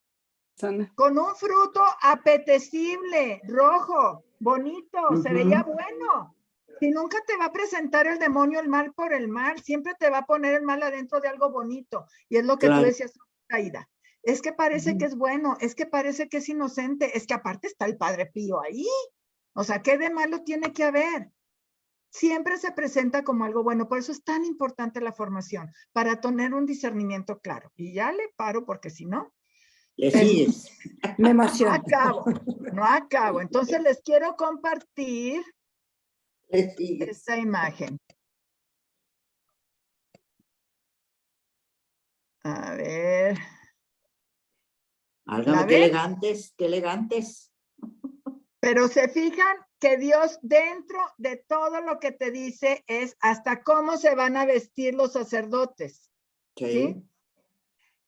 Speaker 3: Con un fruto apetecible, rojo, bonito, se veía bueno. Si nunca te va a presentar el demonio el mal por el mal, siempre te va a poner el mal adentro de algo bonito. Y es lo que tú decías, Aida. Es que parece que es bueno, es que parece que es inocente, es que aparte está el Padre Pío ahí. O sea, ¿qué de malo tiene que haber? Siempre se presenta como algo bueno, por eso es tan importante la formación, para tener un discernimiento claro. Y ya le paro porque si no,
Speaker 4: le sigues.
Speaker 2: Me emociono.
Speaker 3: No acabo. Entonces les quiero compartir esta imagen. A ver.
Speaker 4: Álgame, qué elegantes, qué elegantes.
Speaker 3: Pero se fijan que Dios dentro de todo lo que te dice es hasta cómo se van a vestir los sacerdotes. ¿Sí?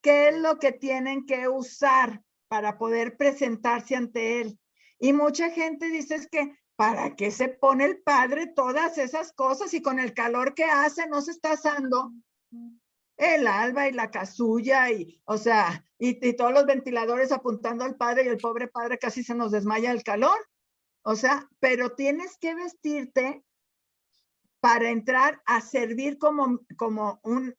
Speaker 3: ¿Qué es lo que tienen que usar para poder presentarse ante Él? Y mucha gente dice es que, ¿para qué se pone el Padre todas esas cosas? Y con el calor que hace no se está asando el alba y la casulla y, o sea, y todos los ventiladores apuntando al Padre y el pobre Padre casi se nos desmaya el calor. O sea, pero tienes que vestirte para entrar a servir como un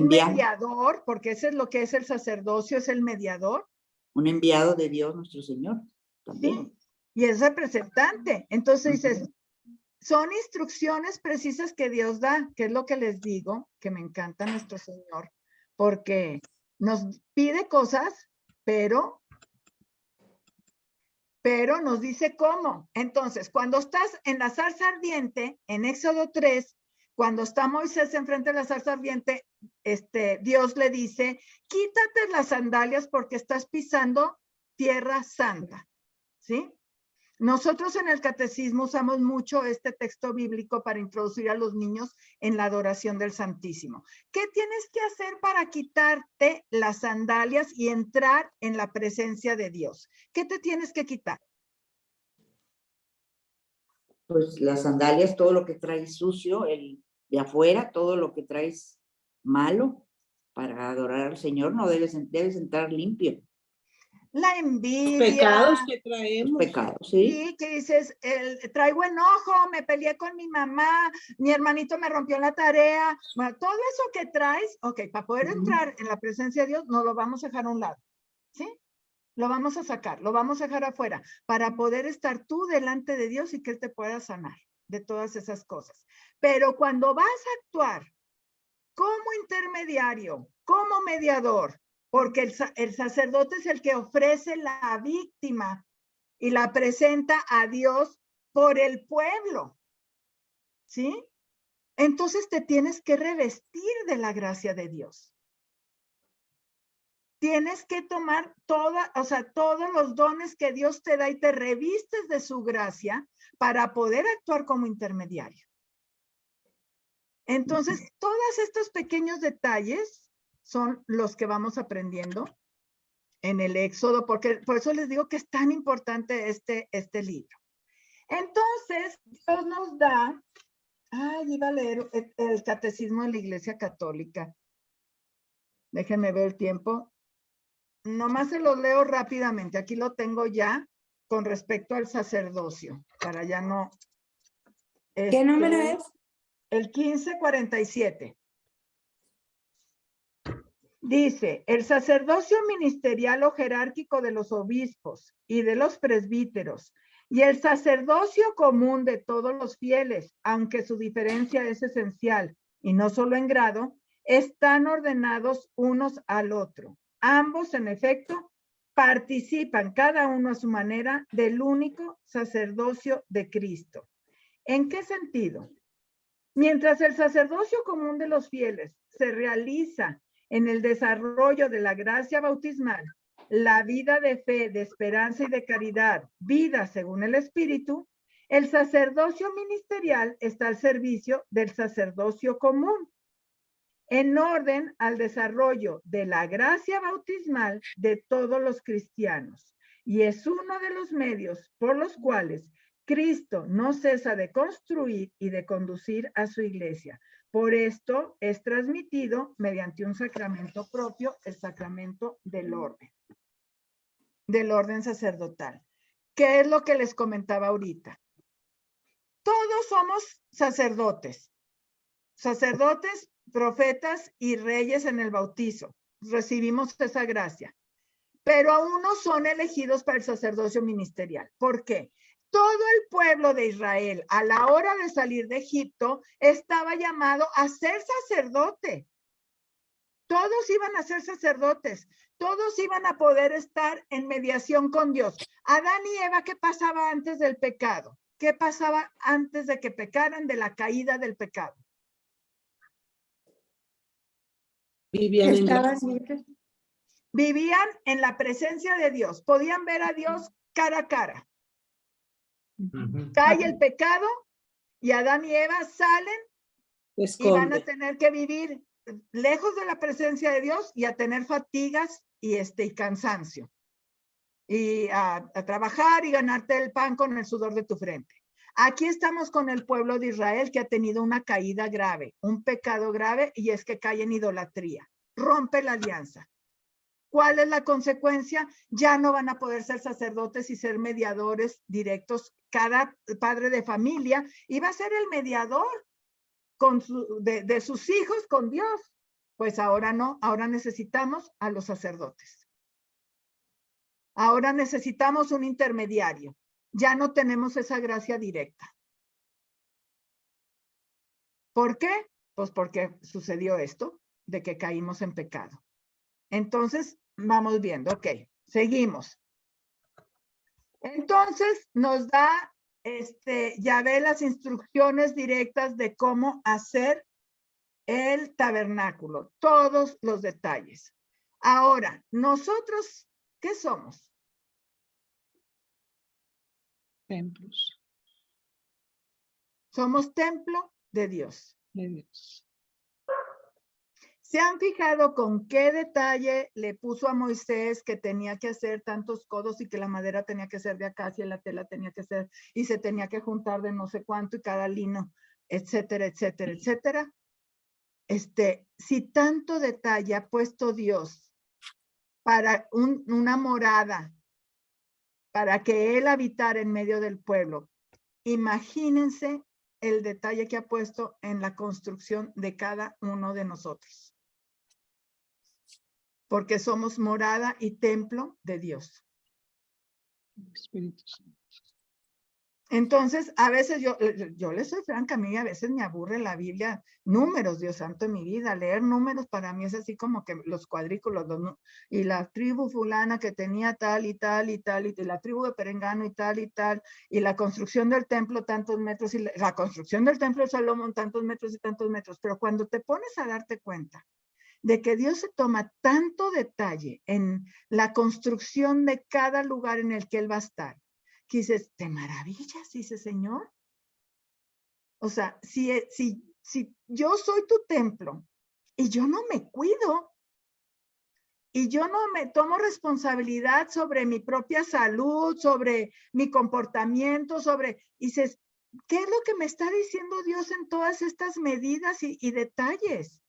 Speaker 3: mediador, porque eso es lo que es el sacerdocio, es el mediador.
Speaker 4: Un enviado de Dios nuestro Señor. También.
Speaker 3: Sí, y es representante. Entonces dices, son instrucciones precisas que Dios da, que es lo que les digo, que me encanta nuestro Señor, porque nos pide cosas, pero nos dice cómo. Entonces, cuando estás en la zarza ardiente, en Éxodo 3, cuando está Moisés enfrente de la zarza ardiente, Dios le dice, quítate las sandalias porque estás pisando tierra santa, ¿sí? Nosotros en el catecismo usamos mucho este texto bíblico para introducir a los niños en la adoración del Santísimo. ¿Qué tienes que hacer para quitarte las sandalias y entrar en la presencia de Dios? ¿Qué te tienes que quitar?
Speaker 4: Pues las sandalias, todo lo que traes sucio, el de afuera, todo lo que traes malo para adorar al Señor, no debes entrar limpio.
Speaker 3: La envidia.
Speaker 6: Los pecados que traemos.
Speaker 4: Los pecados, sí.
Speaker 3: Sí, que dices, traigo enojo, me peleé con mi mamá, mi hermanito me rompió la tarea. Bueno, todo eso que traes, ok, para poder entrar en la presencia de Dios, no lo vamos a dejar a un lado, ¿sí? Lo vamos a sacar, lo vamos a dejar afuera, para poder estar tú delante de Dios y que Él te pueda sanar de todas esas cosas. Pero cuando vas a actuar como intermediario, como mediador, porque el sacerdote es el que ofrece la víctima y la presenta a Dios por el pueblo, ¿sí? Entonces te tienes que revestir de la gracia de Dios. Tienes que tomar todos los dones que Dios te da y te revistes de su gracia para poder actuar como intermediario. Entonces, todos estos pequeños detalles son los que vamos aprendiendo en el Éxodo, porque por eso les digo que es tan importante este libro. Entonces, Dios nos da, iba a leer el Catecismo de la Iglesia Católica. Déjenme ver el tiempo. Nomás se los leo rápidamente. Aquí lo tengo ya con respecto al sacerdocio, para ya no...
Speaker 2: ¿Qué número es?
Speaker 3: El 1547. Dice, el sacerdocio ministerial o jerárquico de los obispos y de los presbíteros y el sacerdocio común de todos los fieles, aunque su diferencia es esencial y no solo en grado, están ordenados unos al otro. Ambos, en efecto, participan cada uno a su manera del único sacerdocio de Cristo. ¿En qué sentido? Mientras el sacerdocio común de los fieles se realiza en el desarrollo de la gracia bautismal la vida de fe, de esperanza y de caridad, vida según el Espíritu, el sacerdocio ministerial está al servicio del sacerdocio común, en orden al desarrollo de la gracia bautismal de todos los cristianos, y es uno de los medios por los cuales Cristo no cesa de construir y de conducir a su iglesia. Por esto es transmitido mediante un sacramento propio, el sacramento del orden sacerdotal. ¿Qué es lo que les comentaba ahorita? Todos somos sacerdotes, profetas y reyes en el bautizo. Recibimos esa gracia, pero aún no son elegidos para el sacerdocio ministerial. ¿Por qué? Todo el pueblo de Israel, a la hora de salir de Egipto, estaba llamado a ser sacerdote. Todos iban a ser sacerdotes, todos iban a poder estar en mediación con Dios. Adán y Eva, ¿qué pasaba antes del pecado? ¿Qué pasaba antes de que pecaran, de la caída del pecado?
Speaker 6: Vivían en
Speaker 3: Vivían en la presencia de Dios, podían ver a Dios cara a cara. Cae el pecado y Adán y Eva salen y van a tener que vivir lejos de la presencia de Dios y a tener fatigas y cansancio. Y a trabajar y ganarte el pan con el sudor de tu frente. Aquí estamos con el pueblo de Israel que ha tenido una caída grave, un pecado grave, y es que cae en idolatría. Rompe la alianza. ¿Cuál es la consecuencia? Ya no van a poder ser sacerdotes y ser mediadores directos. Cada padre de familia iba a ser el mediador de sus hijos con Dios. Pues ahora no, ahora necesitamos a los sacerdotes. Ahora necesitamos un intermediario. Ya no tenemos esa gracia directa. ¿Por qué? Pues porque sucedió esto, de que caímos en pecado. Entonces, vamos viendo, ok, seguimos. Entonces, nos da, ya ve las instrucciones directas de cómo hacer el tabernáculo, todos los detalles. Ahora, nosotros, ¿qué somos?
Speaker 1: Templos
Speaker 3: Somos templo de Dios.
Speaker 1: de Dios.
Speaker 3: ¿Se han fijado con qué detalle le puso a Moisés que tenía que hacer tantos codos y que la madera tenía que ser de acacia y la tela tenía que ser y se tenía que juntar de no sé cuánto y cada lino, etcétera, etcétera, etcétera? Si tanto detalle ha puesto Dios para una morada, para que Él habitara en medio del pueblo, imagínense el detalle que ha puesto en la construcción de cada uno de nosotros. Porque somos morada y templo de Dios.
Speaker 1: Espíritu Santo.
Speaker 3: Entonces, a veces yo les soy franca, a mí a veces me aburre la Biblia, números, Dios santo, en mi vida. Leer números para mí es así como que los cuadrículos, y la tribu fulana que tenía tal y tal y tal, y la tribu de Perengano y tal, y la construcción del templo tantos metros, y la construcción del templo de Salomón tantos metros y tantos metros. Pero cuando te pones a darte cuenta de que Dios se toma tanto detalle en la construcción de cada lugar en el que Él va a estar, que dices, ¿te maravillas? Dice, Señor. O sea, si yo soy tu templo y yo no me cuido y yo no me tomo responsabilidad sobre mi propia salud, sobre mi comportamiento, dices, ¿qué es lo que me está diciendo Dios en todas estas medidas y detalles?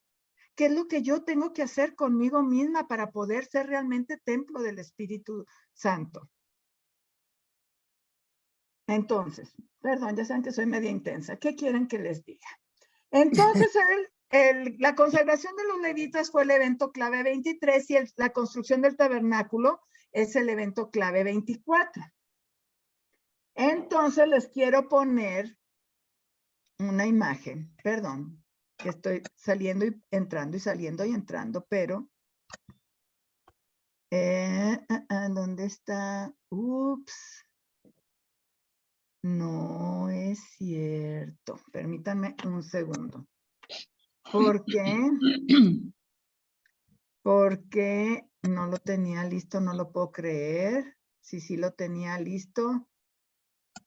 Speaker 3: ¿Qué es lo que yo tengo que hacer conmigo misma para poder ser realmente templo del Espíritu Santo? Entonces, perdón, ya saben que soy media intensa. ¿Qué quieren que les diga? Entonces, la consagración de los levitas fue el evento clave 23 y la construcción del tabernáculo es el evento clave 24. Entonces, les quiero poner una imagen, perdón, que estoy saliendo y entrando y saliendo y entrando, pero ¿dónde está? Ups. No es cierto. Permítanme un segundo. ¿Por qué? Porque No lo tenía listo, no lo puedo creer. Sí lo tenía listo.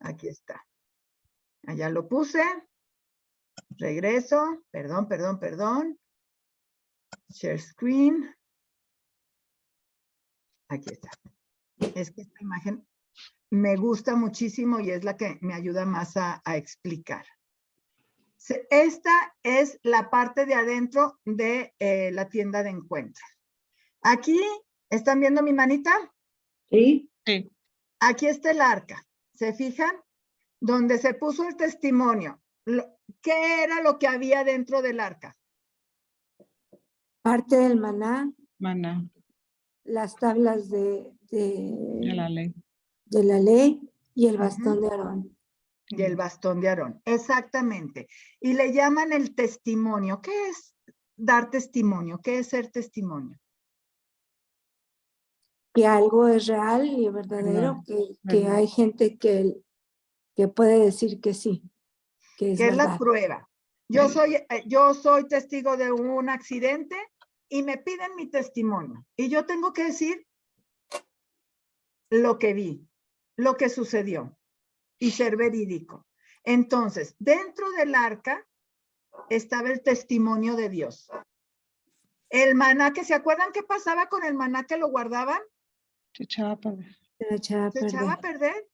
Speaker 3: Aquí está. Allá lo puse. Regreso. Perdón. Share screen. Aquí está. Es que esta imagen me gusta muchísimo y es la que me ayuda más a explicar. Esta es la parte de adentro de la tienda de encuentro. Aquí, ¿están viendo mi manita?
Speaker 4: Sí.
Speaker 1: Sí.
Speaker 3: Aquí está el arca. ¿Se fijan? Donde se puso el testimonio. ¿Qué era lo que había dentro del arca?
Speaker 2: Parte del maná,
Speaker 1: Maná,
Speaker 2: las tablas
Speaker 1: de la ley.
Speaker 2: de la ley y el bastón de Aarón.
Speaker 3: Y el bastón de Aarón. Exactamente. Y le llaman el testimonio. ¿Qué es dar testimonio? ¿Qué es ser testimonio?
Speaker 2: Que algo es real y verdadero, que hay gente que puede decir que sí, que es
Speaker 3: ¿Qué es la
Speaker 2: verdad.
Speaker 3: prueba? Yo soy testigo de un accidente y me piden mi testimonio. Y yo tengo que decir lo que vi, lo que sucedió y ser verídico. Entonces, dentro del arca estaba el testimonio de Dios. El maná, que ¿se acuerdan qué pasaba con el maná que lo guardaban?
Speaker 1: Se echaba a perder.
Speaker 2: Se echaba a
Speaker 3: Se
Speaker 2: perder.
Speaker 3: echaba a perder.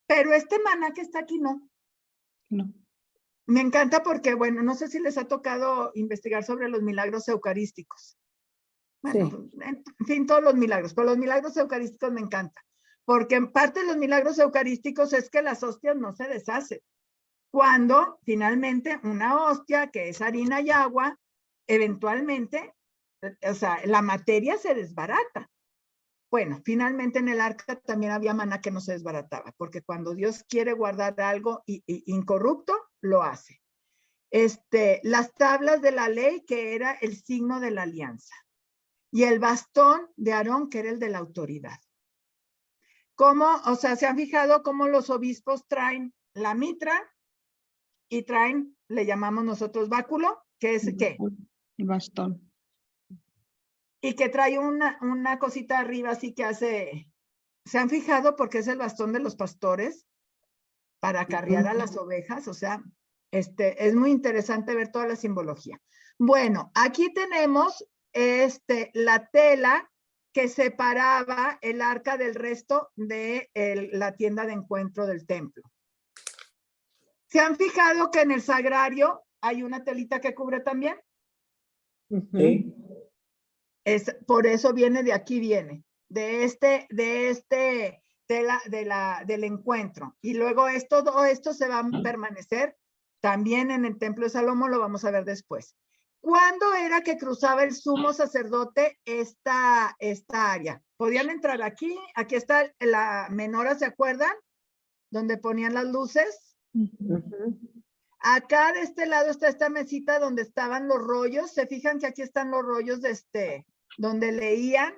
Speaker 3: Pero este maná que está aquí no.
Speaker 1: No.
Speaker 3: Me encanta porque, bueno, no sé si les ha tocado investigar sobre los milagros eucarísticos. Bueno,
Speaker 2: Sí.
Speaker 3: en fin, todos los milagros, pero los milagros eucarísticos me encantan. Porque en parte de los milagros eucarísticos es que las hostias no se deshacen. Cuando finalmente una hostia, que es harina y agua, eventualmente, o sea, la materia se desbarata. Bueno, finalmente en el arca también había maná que no se desbarataba, porque cuando Dios quiere guardar algo incorrupto, lo hace. Las tablas de la ley, que era el signo de la alianza, y el bastón de Aarón, que era el de la autoridad. ¿Cómo? O sea, ¿se han fijado cómo los obispos traen la mitra y traen, le llamamos nosotros báculo, que es ¿qué?
Speaker 1: El bastón.
Speaker 3: Y que trae una cosita arriba así que hace, ¿se han fijado? Porque es el bastón de los pastores para acarrear a las ovejas. O sea, es muy interesante ver toda la simbología. Bueno, aquí tenemos la tela que separaba el arca del resto de la tienda de encuentro del templo. ¿Se han fijado que en el sagrario hay una telita que cubre también?
Speaker 4: Sí.
Speaker 3: Por eso viene de aquí, viene, del encuentro. Y luego todo esto se va a permanecer también en el templo de Salomón, lo vamos a ver después. ¿Cuándo era que cruzaba el sumo sacerdote esta área? Podían entrar aquí está la menora, ¿se acuerdan? Donde ponían las luces. Acá de este lado está esta mesita donde estaban los rollos. ¿Se fijan que aquí están los rollos donde leían?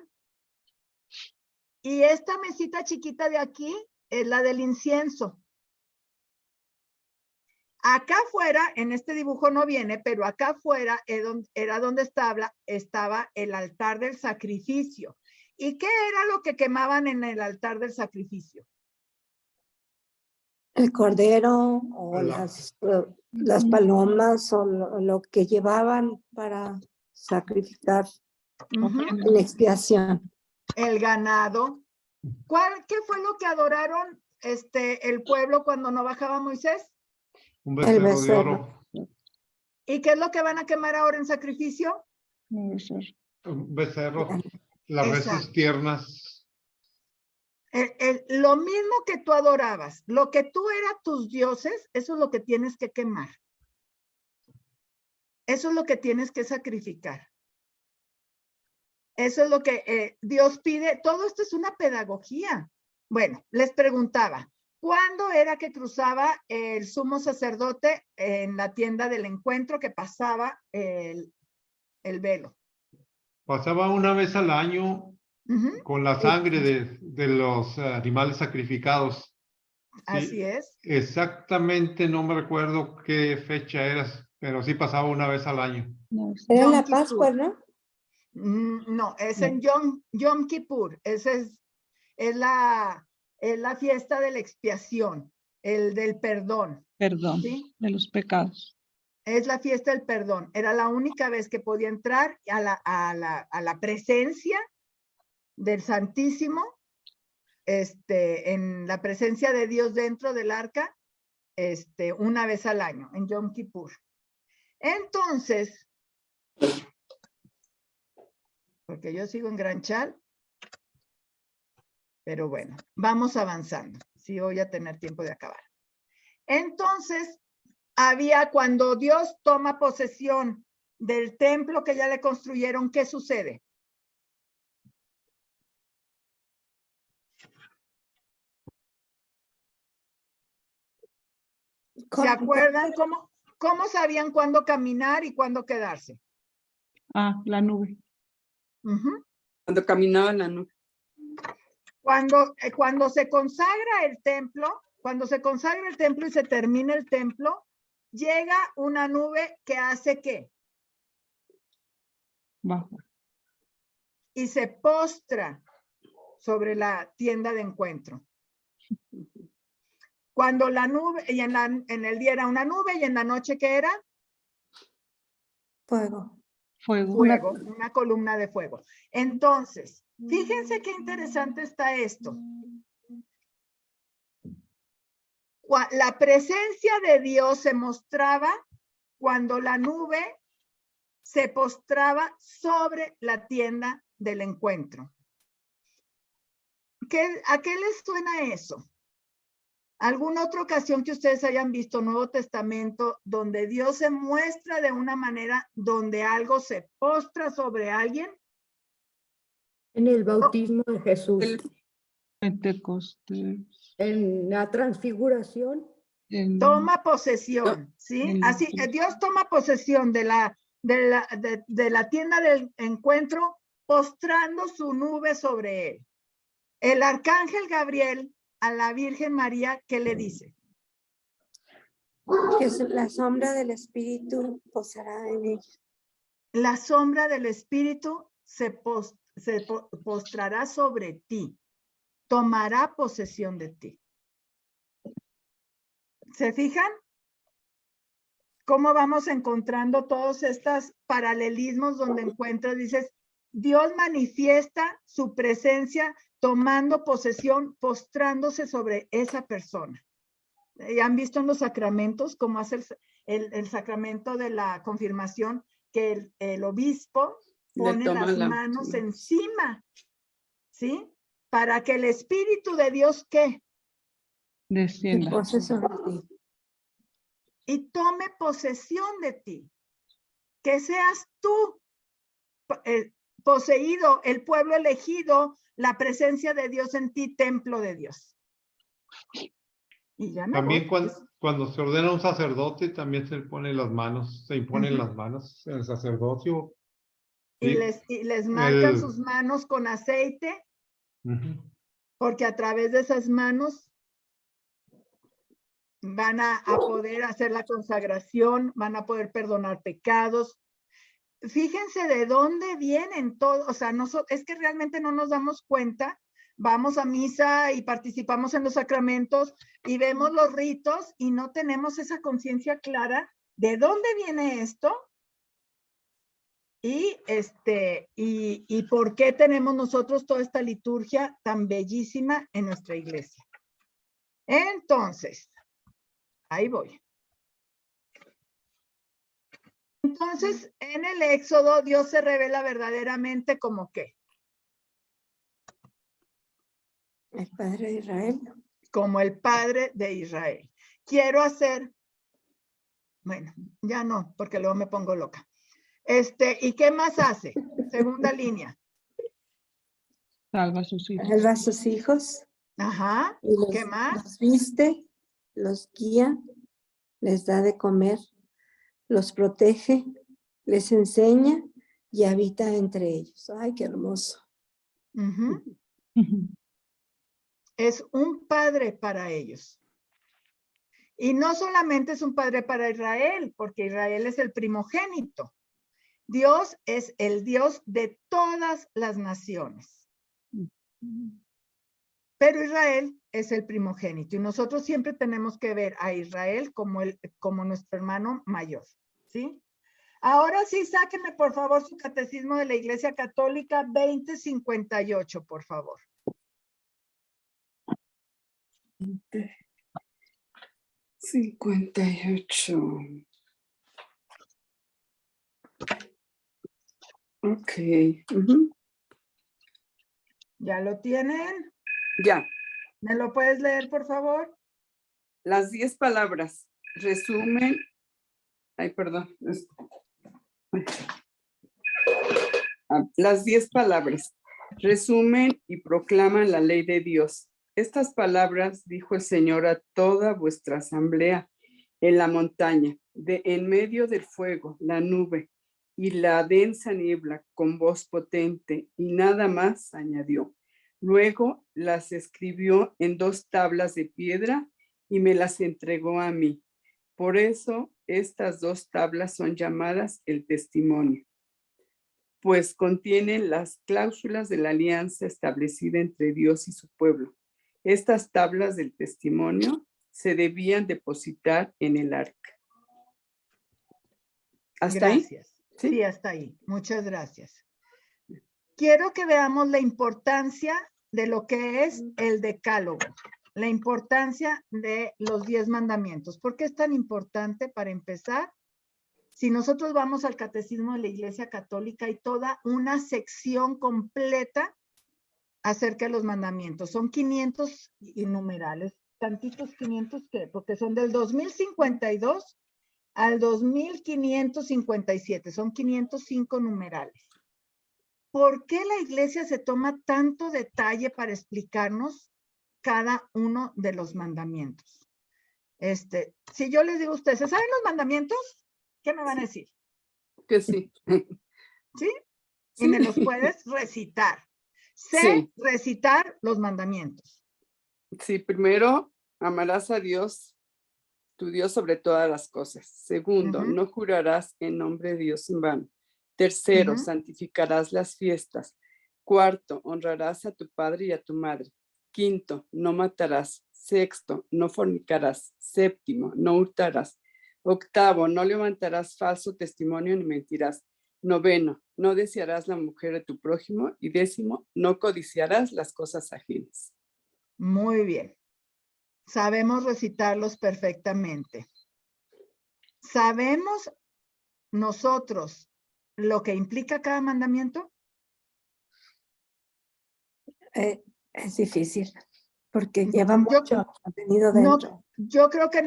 Speaker 3: Y esta mesita chiquita de aquí es la del incienso. Acá afuera, en este dibujo no viene, pero acá afuera era donde estaba el altar del sacrificio. ¿Y qué era lo que quemaban en el altar del sacrificio?
Speaker 2: El cordero o las palomas o lo que llevaban para sacrificar en expiación.
Speaker 3: El ganado. ¿Qué fue lo que adoraron el pueblo cuando no bajaba Moisés?
Speaker 5: Un becerro de oro.
Speaker 3: ¿Y qué es lo que van a quemar ahora en sacrificio?
Speaker 5: Un becerro. Las reses tiernas.
Speaker 3: Lo mismo que tú adorabas, lo que tú eras tus dioses, eso es lo que tienes que quemar. Eso es lo que tienes que sacrificar. Eso es lo que Dios pide. Todo esto es una pedagogía. Bueno, les preguntaba, ¿cuándo era que cruzaba el sumo sacerdote en la tienda del encuentro, que pasaba el velo?
Speaker 5: Pasaba una vez al año con la sangre de los animales sacrificados.
Speaker 3: Así es.
Speaker 5: Exactamente, no me recuerdo qué fecha era, pero sí pasaba una vez al año.
Speaker 2: Era la Pascua, ¿no?
Speaker 3: No, es en Yom Kippur. Es la fiesta de la expiación, el del perdón.
Speaker 1: Perdón
Speaker 3: ¿Sí?
Speaker 1: de los pecados.
Speaker 3: Es la fiesta del perdón. Era la única vez que podía entrar a la presencia del Santísimo, en la presencia de Dios dentro del arca, una vez al año, en Yom Kippur. Entonces, porque yo sigo en Gran Chal, pero bueno, vamos avanzando. Sí, voy a tener tiempo de acabar. Entonces, cuando Dios toma posesión del templo que ya le construyeron, ¿qué sucede? ¿Se acuerdan cómo sabían cuándo caminar y cuándo quedarse?
Speaker 1: La nube.
Speaker 9: Cuando caminaba en la nube.
Speaker 3: Cuando se consagra el templo, y se termina el templo, llega una nube que hace ¿qué?
Speaker 1: Bajo.
Speaker 3: Y se postra sobre la tienda de encuentro. Cuando la nube, y en el día era una nube, y en la noche ¿qué era?
Speaker 2: Fuego.
Speaker 1: Fuego.
Speaker 3: Una columna de fuego. Entonces, fíjense qué interesante está esto. La presencia de Dios se mostraba cuando la nube se postraba sobre la tienda del encuentro. ¿A qué les suena eso? ¿Alguna otra ocasión que ustedes hayan visto Nuevo Testamento donde Dios se muestra de una manera donde algo se postra sobre alguien?
Speaker 12: En el bautismo de Jesús.
Speaker 1: Pentecostés.
Speaker 12: En la transfiguración.
Speaker 3: Toma posesión, ¿sí? Así, Dios toma posesión de la tienda del encuentro, postrando su nube sobre él. El arcángel Gabriel a la Virgen María, ¿qué le dice?
Speaker 2: Que la sombra del Espíritu posará en ella.
Speaker 3: La sombra del Espíritu se postrará sobre ti, tomará posesión de ti. ¿Se fijan? ¿Cómo vamos encontrando todos estos paralelismos donde dices, Dios manifiesta su presencia tomando posesión, postrándose sobre esa persona? ¿Han visto en los sacramentos cómo hace el sacramento de la confirmación, que el obispo pone las manos encima, ¿sí? Para que el Espíritu de Dios, ¿qué?
Speaker 1: Descienda.
Speaker 3: Y tome posesión de ti. Que seas tú poseído, el pueblo elegido, la presencia de Dios en ti, templo de Dios. Y ya
Speaker 5: también cuando se ordena un sacerdote, también se ponen las manos, se imponen las manos en el sacerdocio.
Speaker 3: Y
Speaker 5: ¿sí?
Speaker 3: les marcan sus manos con aceite, porque a través de esas manos van a poder hacer la consagración, van a poder perdonar pecados. Fíjense de dónde vienen todos, o sea, es que realmente no nos damos cuenta. Vamos a misa y participamos en los sacramentos y vemos los ritos y no tenemos esa conciencia clara de dónde viene esto y por qué tenemos nosotros toda esta liturgia tan bellísima en nuestra iglesia. Entonces, ahí voy. Entonces, en el Éxodo, Dios se revela verdaderamente como ¿qué?
Speaker 2: El Padre de Israel.
Speaker 3: Como el Padre de Israel. Bueno, ya no, porque luego me pongo loca. ¿Y qué más hace? Segunda línea.
Speaker 1: Salva a sus hijos.
Speaker 2: Salva a sus hijos.
Speaker 3: Ajá. ¿Qué más?
Speaker 2: Los viste, los guía, les da de comer, los protege, les enseña y habita entre ellos. Ay, qué hermoso.
Speaker 3: Es un padre para ellos. Y no solamente es un padre para Israel, porque Israel es el primogénito. Dios es el Dios de todas las naciones. Pero Israel es el primogénito y nosotros siempre tenemos que ver a Israel como nuestro hermano mayor, ¿sí? Ahora sí, sáquenme por favor su catecismo de la Iglesia Católica 2058, por favor.
Speaker 9: 58. Ok.
Speaker 3: ¿Ya lo tienen?
Speaker 9: Ya.
Speaker 3: ¿Me lo puedes leer, por favor?
Speaker 9: Las 10 palabras resumen. Ay, perdón. Las 10 palabras resumen y proclaman la ley de Dios. Estas palabras dijo el Señor a toda vuestra asamblea en la montaña, en medio del fuego, la nube y la densa niebla con voz potente, y nada más añadió. Luego las escribió en 2 tablas de piedra y me las entregó a mí. Por eso estas 2 tablas son llamadas el testimonio, pues contienen las cláusulas de la alianza establecida entre Dios y su pueblo. Estas tablas del testimonio se debían depositar en el arca. ¿Hasta
Speaker 3: Gracias.
Speaker 9: ahí? ¿Sí?
Speaker 3: Sí, hasta ahí. Muchas gracias. Quiero que veamos la importancia de lo que es el decálogo, la importancia de los 10 mandamientos. ¿Por qué es tan importante? Para empezar, si nosotros vamos al Catecismo de la Iglesia Católica, hay toda una sección completa acerca de los mandamientos. Son 500 numerales, tantitos 500 que, porque son del 2052 al 2557, son 505 numerales. ¿Por qué la Iglesia se toma tanto detalle para explicarnos cada uno de los mandamientos? Si yo les digo a ustedes, ¿saben los mandamientos? ¿Qué me van a decir?
Speaker 9: Que sí.
Speaker 3: ¿Sí? Y me los puedes recitar. Sé recitar los mandamientos.
Speaker 9: Sí, primero, amarás a Dios, tu Dios sobre todas las cosas. Segundo, no jurarás en nombre de Dios en vano. Tercero, santificarás las fiestas. Cuarto, honrarás a tu padre y a tu madre. Quinto, no matarás. Sexto, no fornicarás. Séptimo, no hurtarás. Octavo, no levantarás falso testimonio ni mentirás. Noveno, no desearás la mujer de tu prójimo. Y 10º, no codiciarás las cosas ajenas.
Speaker 3: Muy bien. Sabemos recitarlos perfectamente. ¿Sabemos nosotros lo que implica cada mandamiento?
Speaker 2: Es difícil, porque lleva mucho contenido dentro.
Speaker 3: Yo creo que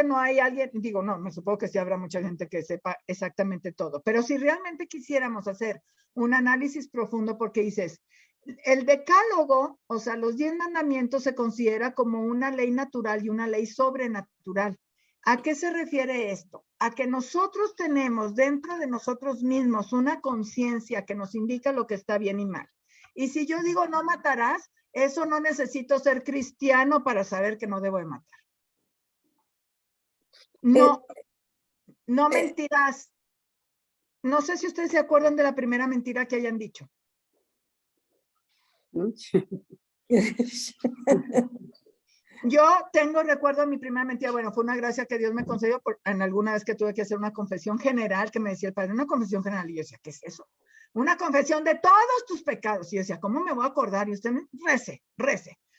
Speaker 3: no hay alguien, digo, no, me supongo que sí habrá mucha gente que sepa exactamente todo, pero si realmente quisiéramos hacer un análisis profundo, porque dices, el decálogo, o sea, los 10 mandamientos se considera como una ley natural y una ley sobrenatural. ¿A qué se refiere esto? A que nosotros tenemos dentro de nosotros mismos una conciencia que nos indica lo que está bien y mal. Y si yo digo no matarás, eso no necesito ser cristiano para saber que no debo de matar. No mentirás. No sé si ustedes se acuerdan de la primera mentira que hayan dicho. Yo recuerdo mi primera mentira, bueno, fue una gracia que Dios me concedió en alguna vez que tuve que hacer una confesión general, que me decía el padre, una confesión general, y yo decía, ¿qué es eso? Una confesión de todos tus pecados, y yo decía, ¿cómo me voy a acordar? Y usted me rece,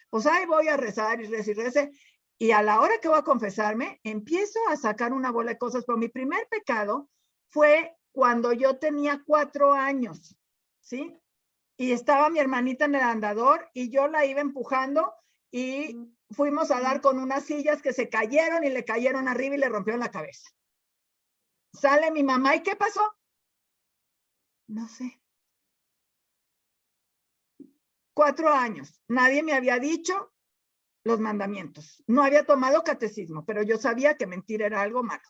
Speaker 3: pues ahí voy a rezar y rece, y a la hora que voy a confesarme, empiezo a sacar una bola de cosas, pero mi primer pecado fue cuando yo tenía 4 años, ¿sí? Y estaba mi hermanita en el andador, y yo la iba empujando, y fuimos a dar con unas sillas que se cayeron y le cayeron arriba y le rompieron la cabeza. Sale mi mamá, ¿y qué pasó? No sé. 4 años. Nadie me había dicho los mandamientos. No había tomado catecismo, pero yo sabía que mentir era algo malo.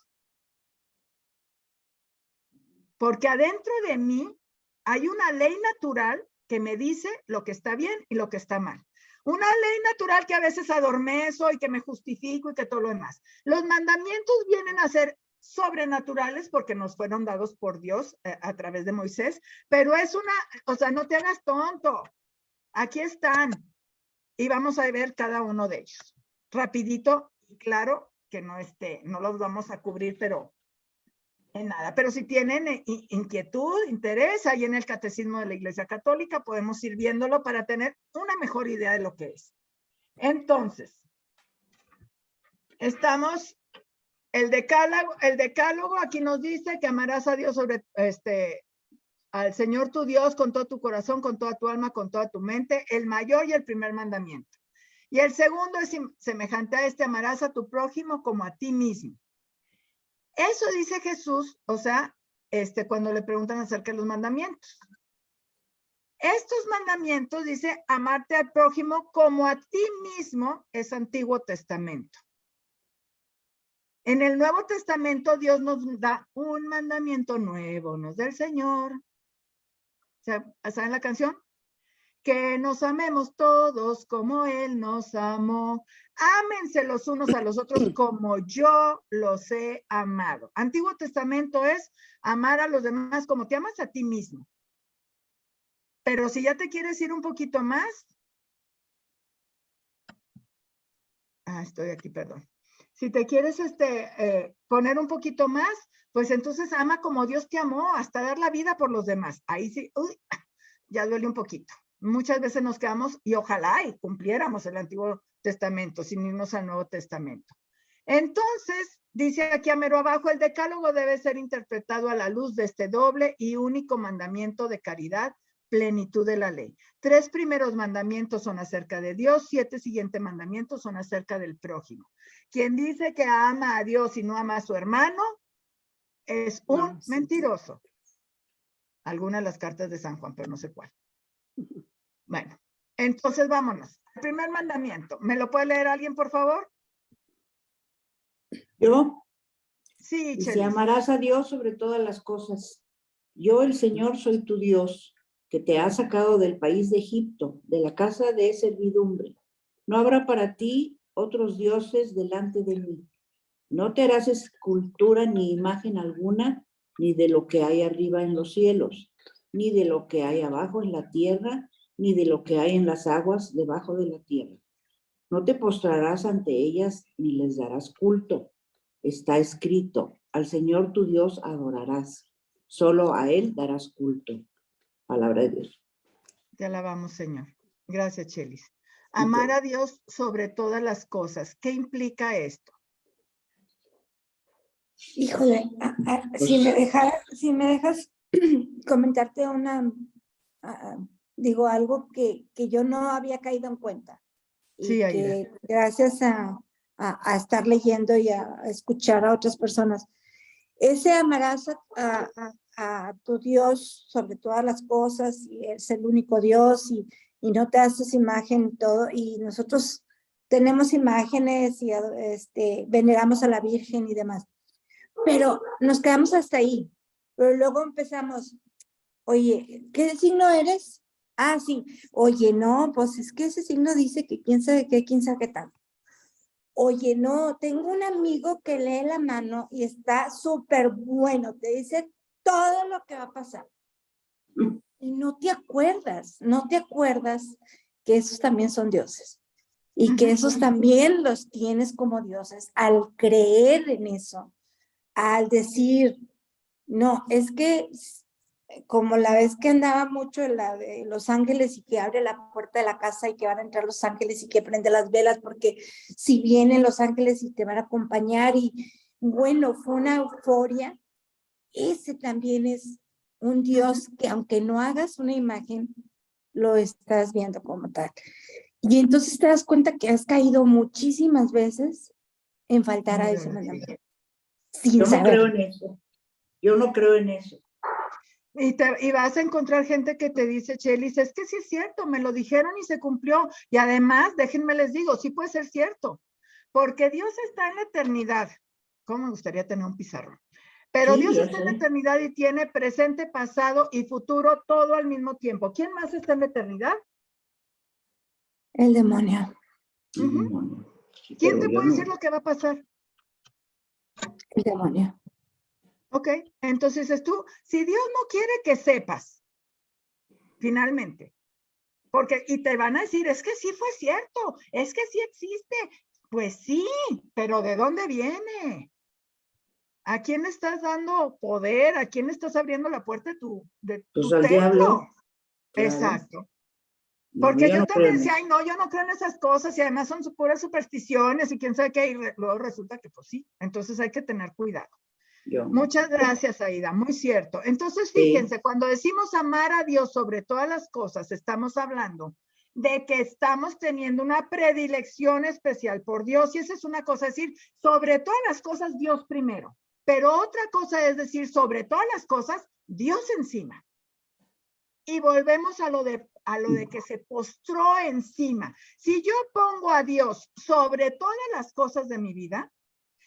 Speaker 3: Porque adentro de mí hay una ley natural que me dice lo que está bien y lo que está mal. Una ley natural que a veces adormezo y que me justifico y que todo lo demás. Los mandamientos vienen a ser sobrenaturales porque nos fueron dados por Dios a través de Moisés, pero es una, o sea, no te hagas tonto. Aquí están y vamos a ver cada uno de ellos. Rapidito, claro que no los vamos a cubrir, pero en nada. Pero si tienen inquietud, interés, ahí en el Catecismo de la Iglesia Católica podemos ir viéndolo para tener una mejor idea de lo que es. Entonces, estamos, el decálogo aquí nos dice que amarás a Dios al Señor tu Dios con todo tu corazón, con toda tu alma, con toda tu mente, el mayor y el primer mandamiento. Y el segundo es semejante a amarás a tu prójimo como a ti mismo. Eso dice Jesús, o sea, cuando le preguntan acerca de los mandamientos. Estos mandamientos dice amarte al prójimo como a ti mismo, es Antiguo Testamento. En el Nuevo Testamento Dios nos da un mandamiento nuevo, nos da el Señor. ¿Saben la canción? Que nos amemos todos como Él nos amó. Ámense los unos a los otros como yo los he amado. Antiguo Testamento es amar a los demás como te amas a ti mismo. Pero si ya te quieres ir un poquito más. Estoy aquí, perdón. Si te quieres poner un poquito más, pues entonces ama como Dios te amó, hasta dar la vida por los demás. Ahí sí, ya duele un poquito. Muchas veces nos quedamos y ojalá y cumpliéramos el Antiguo Testamento sin irnos al Nuevo Testamento. Entonces, dice aquí a mero abajo, el decálogo debe ser interpretado a la luz de este doble y único mandamiento de caridad, plenitud de la ley. 3 primeros mandamientos son acerca de Dios, 7 siguientes mandamientos son acerca del prójimo. Quien dice que ama a Dios y no ama a su hermano es un mentiroso. Algunas de las cartas de San Juan, pero no sé cuál. Bueno, entonces vámonos. El primer mandamiento. ¿Me lo puede leer alguien, por favor?
Speaker 4: ¿Yo?
Speaker 3: Sí,
Speaker 4: Dice,
Speaker 3: Chelis.
Speaker 4: amarás a Dios sobre todas las cosas. Yo, el Señor, soy tu Dios, que te ha sacado del país de Egipto, de la casa de servidumbre. No habrá para ti otros dioses delante de mí. No te harás escultura ni imagen alguna, ni de lo que hay arriba en los cielos, ni de lo que hay abajo en la tierra, ni de lo que hay en las aguas debajo de la tierra. No te postrarás ante ellas, ni les darás culto. Está escrito, al Señor tu Dios adorarás. Solo a Él darás culto. Palabra de Dios.
Speaker 3: Te alabamos, Señor. Gracias, Chelis. Amar a Dios sobre todas las cosas. ¿Qué implica esto?
Speaker 2: Híjole, si me dejas comentarte algo que yo no había caído en cuenta. Y
Speaker 3: Sí,
Speaker 2: que gracias a estar leyendo y a escuchar a otras personas, ese amarás a tu Dios sobre todas las cosas y es el único Dios y no te haces imagen y todo, y nosotros tenemos imágenes y veneramos a la Virgen y demás, pero nos quedamos hasta ahí, pero luego empezamos, oye, ¿qué signo eres? Ah, sí, oye, no, pues es que ese signo dice que quién sabe qué tal. Oye, no, tengo un amigo que lee la mano y está súper bueno, te dice todo lo que va a pasar. Y no te acuerdas que esos también son dioses. Y que esos también los tienes como dioses al creer en eso, al decir, no, es que como la vez que andaba mucho la de los ángeles y que abre la puerta de la casa y que van a entrar los ángeles y que prende las velas porque si vienen los ángeles y te van a acompañar y bueno, fue una euforia. Ese también es un Dios que aunque no hagas una imagen, lo estás viendo como tal. Y entonces te das cuenta que has caído muchísimas veces en faltar a ese mandamiento.
Speaker 4: Yo no creo en eso. Yo no creo en eso.
Speaker 3: Y vas a encontrar gente que te dice, Chelis, es que sí es cierto, me lo dijeron y se cumplió. Y además, déjenme les digo, sí puede ser cierto, porque Dios está en la eternidad. ¿Cómo me gustaría tener un pizarrón? Pero sí, Dios está en la eternidad y tiene presente, pasado y futuro todo al mismo tiempo. ¿Quién más está en la eternidad?
Speaker 2: El demonio.
Speaker 3: ¿Quién te puede decir lo que va a pasar?
Speaker 2: El demonio.
Speaker 3: Ok, entonces dices tú, si Dios no quiere que sepas, finalmente, porque, y te van a decir, es que sí fue cierto, es que sí existe. Pues sí, pero ¿de dónde viene? ¿A quién le estás dando poder? ¿A quién le estás abriendo la puerta de
Speaker 4: Pues
Speaker 3: tu
Speaker 4: al
Speaker 3: templo?
Speaker 4: diablo. Claro.
Speaker 3: Exacto.
Speaker 4: No,
Speaker 3: Porque yo
Speaker 4: no creo
Speaker 3: también
Speaker 4: en
Speaker 3: decía,
Speaker 4: eso.
Speaker 3: ay, no, yo no creo en esas cosas y además son puras supersticiones y quién sabe qué, y luego resulta que pues sí. Entonces hay que tener cuidado.
Speaker 4: Yo.
Speaker 3: Muchas gracias, Aida, muy cierto. Entonces,
Speaker 4: Sí.
Speaker 3: fíjense, cuando decimos amar a Dios sobre todas las cosas, estamos hablando de que estamos teniendo una predilección especial por Dios, y esa es una cosa, es decir, sobre todas las cosas, Dios primero. Pero otra cosa es decir, sobre todas las cosas, Dios encima. Y volvemos a lo de que se postró encima. Si yo pongo a Dios sobre todas las cosas de mi vida,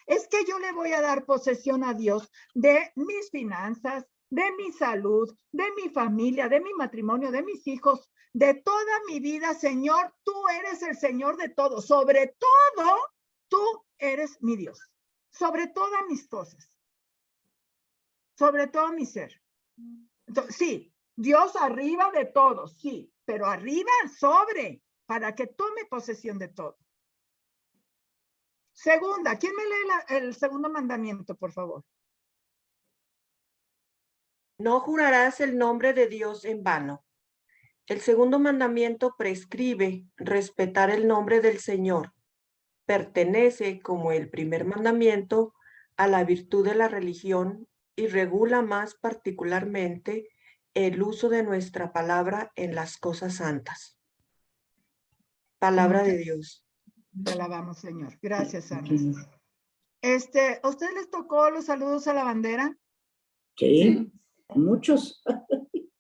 Speaker 3: es que yo le voy a dar posesión a Dios de mis finanzas, de mi salud, de mi familia, de mi matrimonio, de mis hijos, de toda mi vida. Señor, tú eres el Señor de todo. Sobre todo, tú eres mi Dios. Sobre todas mis cosas. Sobre todo mi ser. Entonces, sí, Dios arriba de todo, sí, pero arriba, sobre, para que tome posesión de todo. Segunda, ¿quién me lee el segundo mandamiento, por favor?
Speaker 10: No jurarás el nombre de Dios en vano. El segundo mandamiento prescribe respetar el nombre del Señor. Pertenece, como el primer mandamiento, a la virtud de la religión y regula más particularmente el uso de nuestra palabra en las cosas santas. Palabra de Dios.
Speaker 3: Te alabamos, Señor. Gracias, Ana. ¿A ustedes les tocó los saludos a la bandera?
Speaker 4: Sí, muchos.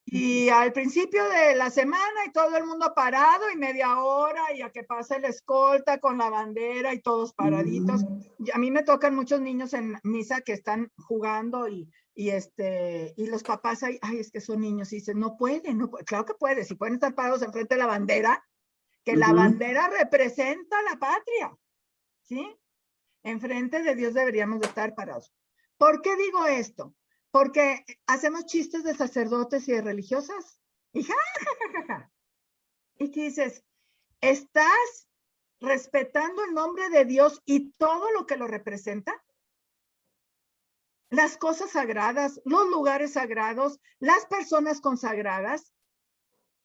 Speaker 3: Y al principio de la semana y todo el mundo parado y media hora y a que pase la escolta con la bandera y todos paraditos. Y a mí me tocan muchos niños en misa que están jugando y los papás ahí, ay, es que son niños y dicen, no pueden, no puede. Claro que puede, si pueden estar parados enfrente de la bandera, que la bandera representa la patria, ¿sí? Enfrente de Dios deberíamos de estar parados. ¿Por qué digo esto? Porque hacemos chistes de sacerdotes y de religiosas. Y ja, ja, ja, ja, ja. Y que dices, ¿estás respetando el nombre de Dios y todo lo que lo representa? Las cosas sagradas, los lugares sagrados, las personas consagradas.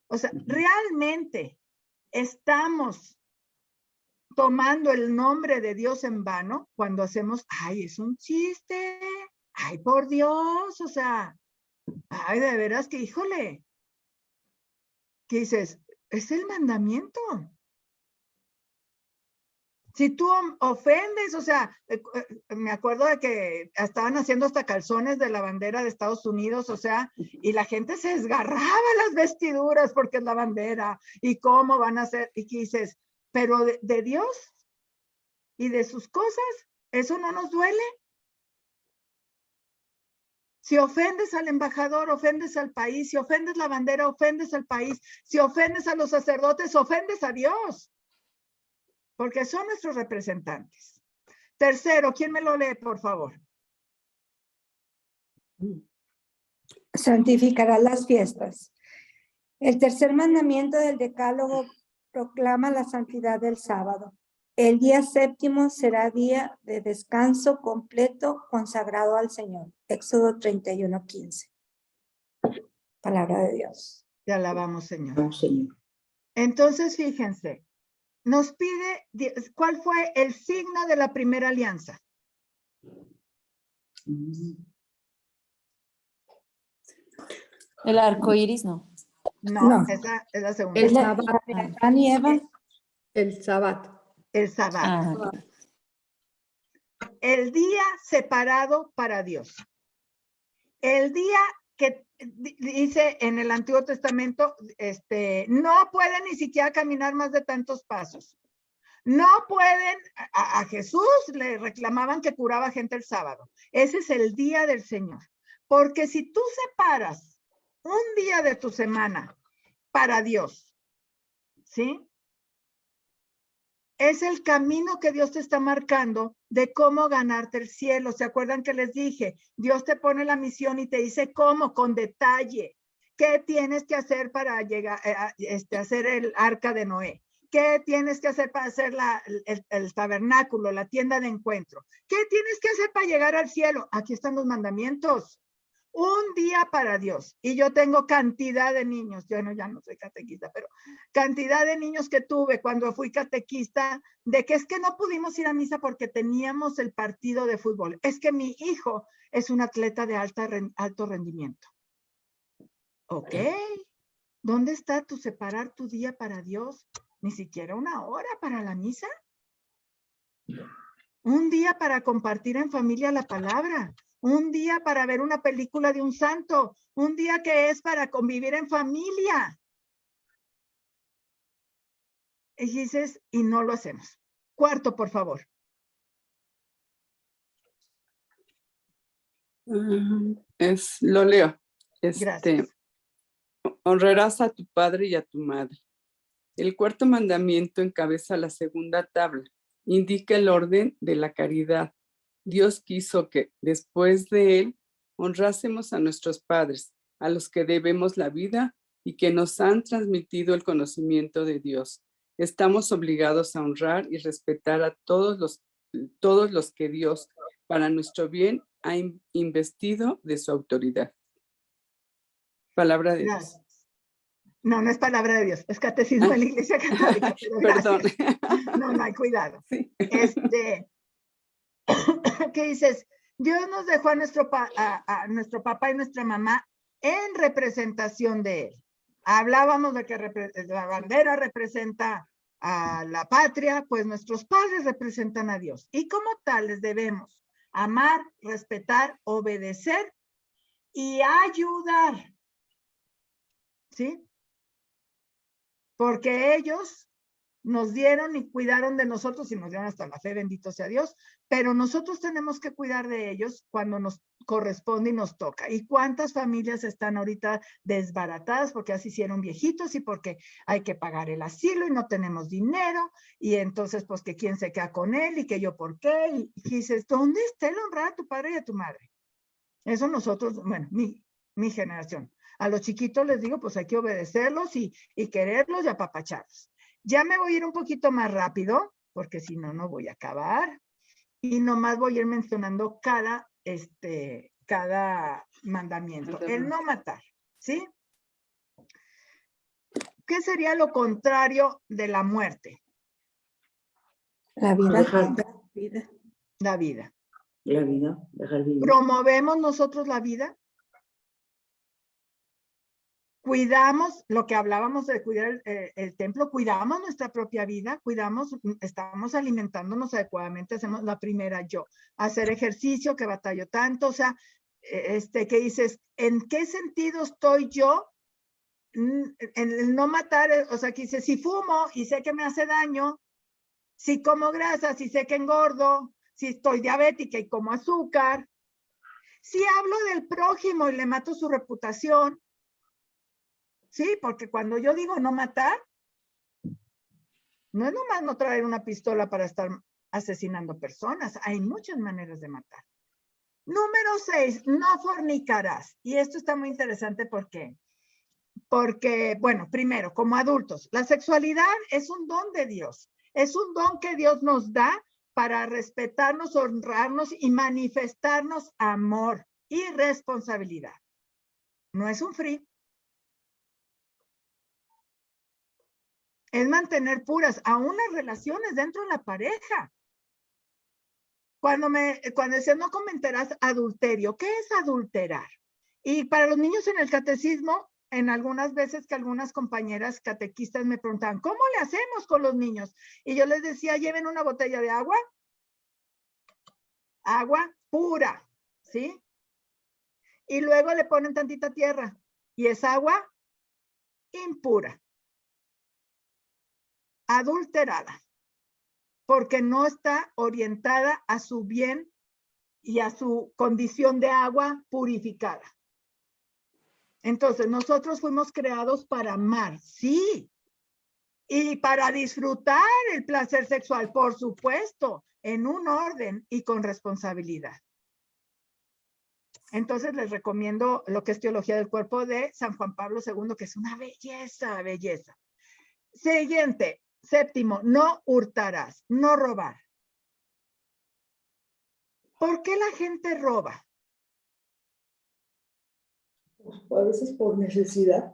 Speaker 3: O sea, realmente estamos tomando el nombre de Dios en vano cuando hacemos, ay, es un chiste, ay, por Dios, o sea, ay, de veras que, híjole, que dices, es el mandamiento. Si tú ofendes, o sea, me acuerdo de que estaban haciendo hasta calzones de la bandera de Estados Unidos, o sea, y la gente se desgarraba las vestiduras porque es la bandera, y cómo van a hacer, y que dices, pero de Dios y de sus cosas, ¿eso no nos duele? Si ofendes al embajador, ofendes al país. Si ofendes la bandera, ofendes al país. Si ofendes a los sacerdotes, ofendes a Dios. Porque son nuestros representantes. Tercero, ¿quién me lo lee, por favor?
Speaker 2: Santificarás las fiestas. El tercer mandamiento del Decálogo proclama la santidad del sábado. El día séptimo será día de descanso completo consagrado al Señor. Éxodo 31:15. Palabra de Dios.
Speaker 3: Te alabamos, Señor.
Speaker 4: No, Señor.
Speaker 3: Entonces, fíjense, nos pide, ¿cuál fue el signo de la primera alianza?
Speaker 11: El arco iris, no.
Speaker 3: No,
Speaker 2: No.
Speaker 3: esa es la segunda.
Speaker 12: El
Speaker 2: Es la
Speaker 12: sábado.
Speaker 2: de Adán y Eva.
Speaker 12: El sábado.
Speaker 3: El sabbat.
Speaker 11: Ah,
Speaker 3: El día separado para Dios. El día que dice en el Antiguo Testamento, no pueden ni siquiera caminar más de tantos pasos. No pueden, a Jesús le reclamaban que curaba gente el sábado. Ese es el día del Señor. Porque si tú separas un día de tu semana para Dios, ¿sí? Es el camino que Dios te está marcando de cómo ganarte el cielo. ¿Se acuerdan que les dije? Dios te pone la misión y te dice cómo, con detalle. ¿Qué tienes que hacer para llegar a hacer el arca de Noé? ¿Qué tienes que hacer para hacer el tabernáculo, la tienda de encuentro? ¿Qué tienes que hacer para llegar al cielo? Aquí están los mandamientos. Un día para Dios. Y yo tengo cantidad de niños, yo ya no soy catequista, pero cantidad de niños que tuve cuando fui catequista, de que es que no pudimos ir a misa porque teníamos el partido de fútbol. Es que mi hijo es un atleta de alto rendimiento. Ok. ¿Dónde está tu separar tu día para Dios? Ni siquiera una hora para la misa. Un día para compartir en familia la palabra. Un día para ver una película de un santo. Un día que es para convivir en familia. Y dices, y no lo hacemos. Cuarto, por favor.
Speaker 9: Lo leo.
Speaker 3: Gracias.
Speaker 9: Honrarás a tu padre y a tu madre. El cuarto mandamiento encabeza la segunda tabla. Indica el orden de la caridad. Dios quiso que, después de él, honrásemos a nuestros padres, a los que debemos la vida y que nos han transmitido el conocimiento de Dios. Estamos obligados a honrar y respetar a todos los que Dios, para nuestro bien, ha investido de su autoridad. Palabra de Dios.
Speaker 3: No, no es palabra de Dios, es catecismo de la Iglesia Católica.
Speaker 9: Perdón.
Speaker 3: No hay cuidado.
Speaker 9: Sí.
Speaker 3: ¿Qué dices? Dios nos dejó a nuestro papá y nuestra mamá en representación de él. Hablábamos de que la bandera representa a la patria, pues nuestros padres representan a Dios. Y como tales debemos amar, respetar, obedecer y ayudar. ¿Sí? Porque ellos nos dieron y cuidaron de nosotros y nos dieron hasta la fe, bendito sea Dios, pero nosotros tenemos que cuidar de ellos cuando nos corresponde y nos toca. ¿Y cuántas familias están ahorita desbaratadas porque ya se hicieron viejitos y porque hay que pagar el asilo y no tenemos dinero y entonces pues que quién se queda con él y que yo por qué? Y dices, ¿dónde está el honrar a tu padre y a tu madre? Eso nosotros, bueno, mi generación. A los chiquitos les digo, pues hay que obedecerlos y quererlos y apapacharlos. Ya me voy a ir un poquito más rápido, porque si no, no voy a acabar. Y nomás voy a ir mencionando cada mandamiento. El no matar, ¿sí? ¿Qué sería lo contrario de la muerte?
Speaker 2: La vida.
Speaker 3: La vida.
Speaker 4: La vida, dejar vivir.
Speaker 3: ¿Promovemos nosotros la vida? Cuidamos lo que hablábamos de cuidar el templo, cuidamos nuestra propia vida, estamos alimentándonos adecuadamente, hacemos la primera yo, hacer ejercicio que batallo tanto, o sea, que dices, ¿en qué sentido estoy yo? En el no matar, o sea, que dices, si fumo y sé que me hace daño, si como grasa, si sé que engordo, si estoy diabética y como azúcar, si hablo del prójimo y le mato su reputación. Sí, porque cuando yo digo no matar, no es nomás no traer una pistola para estar asesinando personas. Hay muchas maneras de matar. Número 6, no fornicarás. Y esto está muy interesante porque, bueno, primero, como adultos, la sexualidad es un don de Dios. Es un don que Dios nos da para respetarnos, honrarnos y manifestarnos amor y responsabilidad. No es un free. Es mantener puras aún las relaciones dentro de la pareja. Cuando decían no cometerás adulterio, ¿qué es adulterar? Y para los niños en el catecismo, en algunas veces que algunas compañeras catequistas me preguntaban, ¿cómo le hacemos con los niños? Y yo les decía, lleven una botella de agua pura, ¿sí? Y luego le ponen tantita tierra y es agua impura. Adulterada, porque no está orientada a su bien y a su condición de agua purificada. Entonces, nosotros fuimos creados para amar, sí, Y para disfrutar el placer sexual, por supuesto, en un orden y con responsabilidad. Entonces les recomiendo lo que es Teología del Cuerpo de San Juan Pablo II, que es una belleza, belleza. Siguiente, séptimo, no hurtarás, no robar. ¿Por qué la gente roba?
Speaker 4: A veces por necesidad.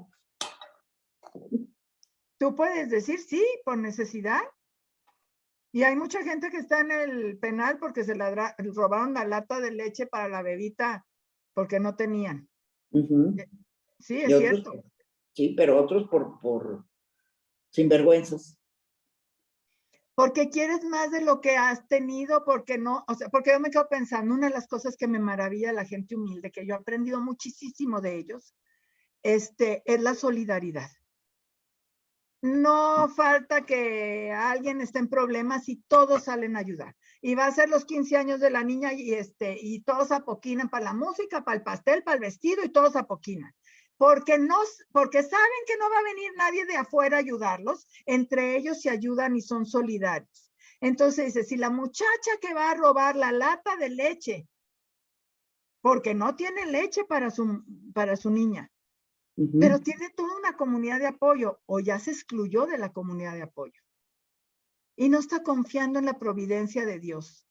Speaker 3: Tú puedes decir sí, por necesidad. Y hay mucha gente que está en el penal porque se robaron la lata de leche para la bebita porque no tenían. Sí, es cierto.
Speaker 4: Sí, pero otros por sinvergüenzas.
Speaker 3: Porque quieres más de lo que has tenido, porque no, o sea, porque yo me quedo pensando, una de las cosas que me maravilla de la gente humilde, que yo he aprendido muchísimo de ellos, es la solidaridad. No falta que alguien esté en problemas y todos salen a ayudar. Y va a ser los 15 años de la niña y todos apoquinan para la música, para el pastel, para el vestido y todos apoquinan. Porque saben que no va a venir nadie de afuera a ayudarlos, entre ellos se ayudan y son solidarios. Entonces dice, si la muchacha que va a robar la lata de leche, porque no tiene leche para su niña, pero tiene toda una comunidad de apoyo, o ya se excluyó de la comunidad de apoyo, y no está confiando en la providencia de Dios.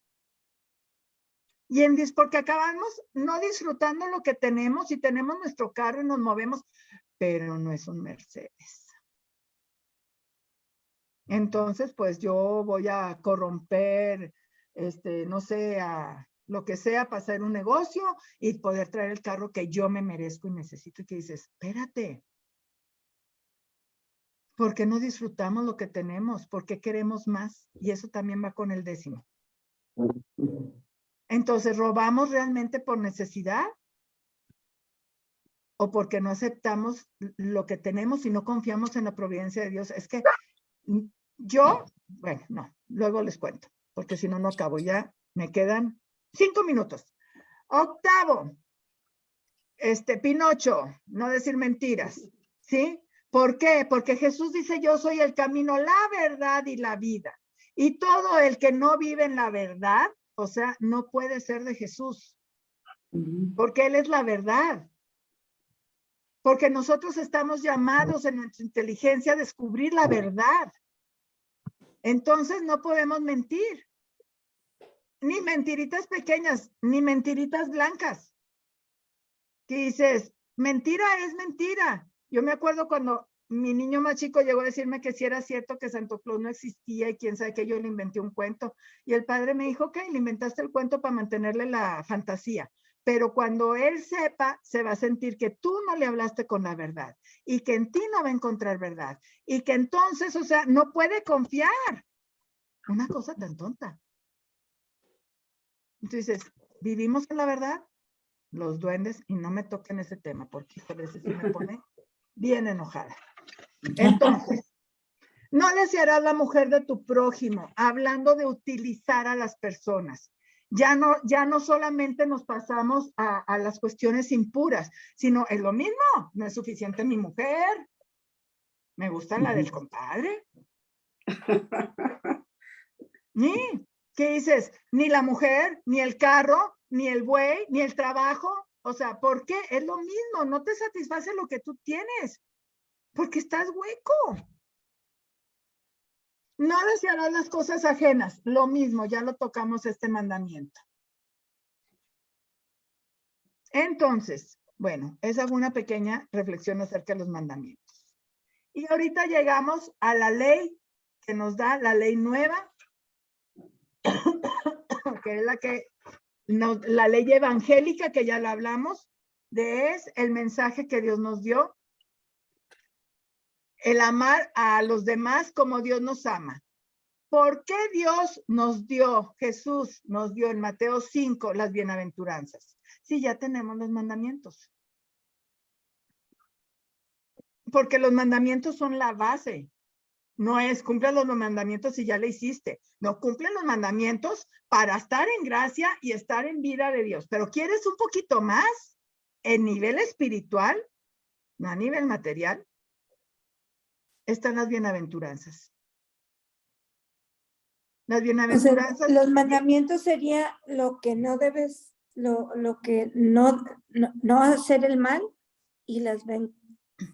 Speaker 3: Porque acabamos no disfrutando lo que tenemos, y tenemos nuestro carro y nos movemos, pero no es un Mercedes. Entonces, pues yo voy a corromper, no sé, a lo que sea para hacer un negocio y poder traer el carro que yo me merezco y necesito. Y que dices, espérate, ¿por qué no disfrutamos lo que tenemos? ¿Por qué queremos más? Y eso también va con el 10º. Entonces, ¿robamos realmente por necesidad? ¿O porque no aceptamos lo que tenemos y no confiamos en la providencia de Dios? Es que bueno, no, luego les cuento, porque si no, no acabo. Ya me quedan 5 minutos. Octavo, Pinocho, no decir mentiras, ¿sí? ¿Por qué? Porque Jesús dice, yo soy el camino, la verdad y la vida. Y todo el que no vive en la verdad, o sea, no puede ser de Jesús. Porque Él es la verdad. Porque nosotros estamos llamados en nuestra inteligencia a descubrir la verdad. Entonces no podemos mentir. Ni mentiritas pequeñas, ni mentiritas blancas. Que dices, mentira es mentira. Yo me acuerdo cuando mi niño más chico llegó a decirme que si era cierto que Santo Claus no existía y quién sabe que yo le inventé un cuento. Y el padre me dijo, ok, le inventaste el cuento para mantenerle la fantasía. Pero cuando él sepa, se va a sentir que tú no le hablaste con la verdad y que en ti no va a encontrar verdad. Y que entonces, o sea, no puede confiar. Una cosa tan tonta. Entonces, ¿vivimos en la verdad? Los duendes, y no me toquen ese tema, porque a veces sí me pone bien enojada. Entonces, no desearás la mujer de tu prójimo, hablando de utilizar a las personas. Ya no solamente nos pasamos a las cuestiones impuras, sino es lo mismo, no es suficiente mi mujer, me gusta la del compadre. Ni, ¿qué dices? Ni la mujer, ni el carro, ni el buey, ni el trabajo. O sea, ¿por qué? Es lo mismo, no te satisface lo que tú tienes, porque estás hueco. No desearás las cosas ajenas, lo mismo, ya lo tocamos este mandamiento. Entonces, bueno, esa fue una pequeña reflexión acerca de los mandamientos. Y ahorita llegamos a la ley que nos da la ley nueva, que es la ley evangélica, que ya la hablamos, es el mensaje que Dios nos dio, el amar a los demás como Dios nos ama. ¿Por qué Dios nos dio, Jesús nos dio en Mateo 5 las bienaventuranzas? Si ya tenemos los mandamientos. Porque los mandamientos son la base. No es cumplir los mandamientos si ya le hiciste. No, cumplen los mandamientos para estar en gracia y estar en vida de Dios. Pero ¿quieres un poquito más en nivel espiritual? No a nivel material. están las bienaventuranzas. Las
Speaker 2: O sea,
Speaker 3: bienaventuranzas.
Speaker 2: los mandamientos sería lo que no debes, lo que no hacer el mal, y las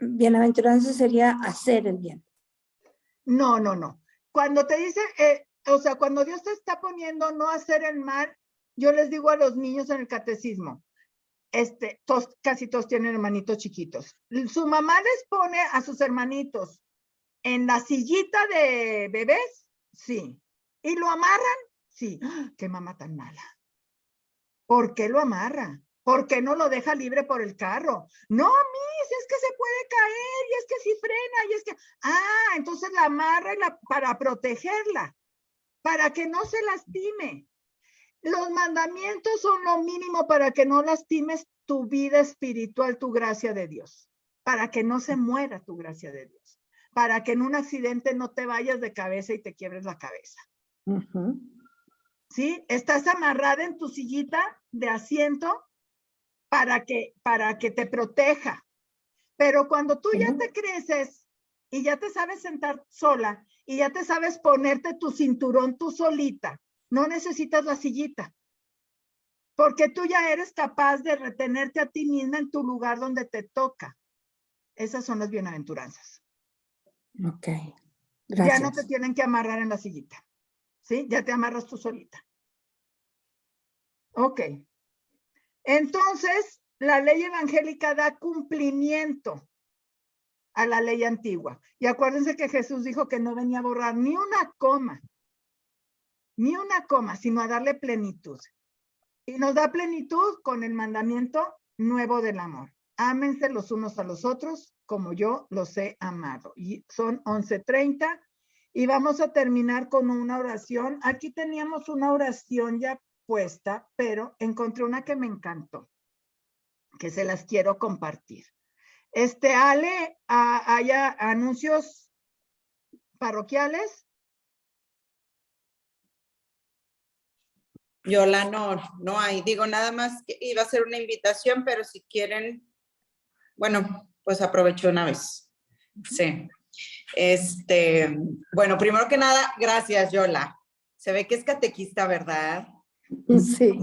Speaker 2: bienaventuranzas sería hacer el bien.
Speaker 3: No, no, no. Cuando te dice, o sea, cuando Dios te está poniendo no hacer el mal, yo les digo a los niños en el catecismo, casi todos tienen hermanitos chiquitos. Su mamá les pone a sus hermanitos en la sillita de bebés, sí. ¿Y lo amarran? Sí. ¡Ah! ¡Qué mamá tan mala! ¿Por qué lo amarra? ¿Por qué no lo deja libre por el carro? No, Miss, es que se puede caer, y es que si frena, y es que... Ah, entonces la amarra para protegerla, para que no se lastime. Los mandamientos son lo mínimo para que no lastimes tu vida espiritual, tu gracia de Dios, para que no se muera tu gracia de Dios, para que en un accidente no te vayas de cabeza y te quiebres la cabeza. ¿Sí? Estás amarrada en tu sillita de asiento para que te proteja. Pero cuando tú ya te creces y ya te sabes sentar sola y ya te sabes ponerte tu cinturón tú solita, no necesitas la sillita, porque tú ya eres capaz de retenerte a ti misma en tu lugar donde te toca. Esas son las bienaventuranzas.
Speaker 2: Ok, gracias.
Speaker 3: Ya no te tienen que amarrar en la sillita, ¿sí? Ya te amarras tú solita. Ok. Entonces, la ley evangélica da cumplimiento a la ley antigua. Y acuérdense que Jesús dijo que no venía a borrar ni una coma, sino a darle plenitud. Y nos da plenitud con el mandamiento nuevo del amor. Ámense los unos a los otros como yo los he amado. Y son 11:30 y vamos a terminar con una oración. Aquí teníamos una oración ya puesta, pero encontré una que me encantó, que se las quiero compartir. Ale, ¿haya anuncios parroquiales?
Speaker 13: Yola, no hay. Digo, nada más que iba a ser una invitación, pero si quieren, bueno, pues aprovecho una vez. Sí. Bueno, primero que nada, gracias, Yola. Se ve que es catequista, ¿verdad?
Speaker 2: Sí.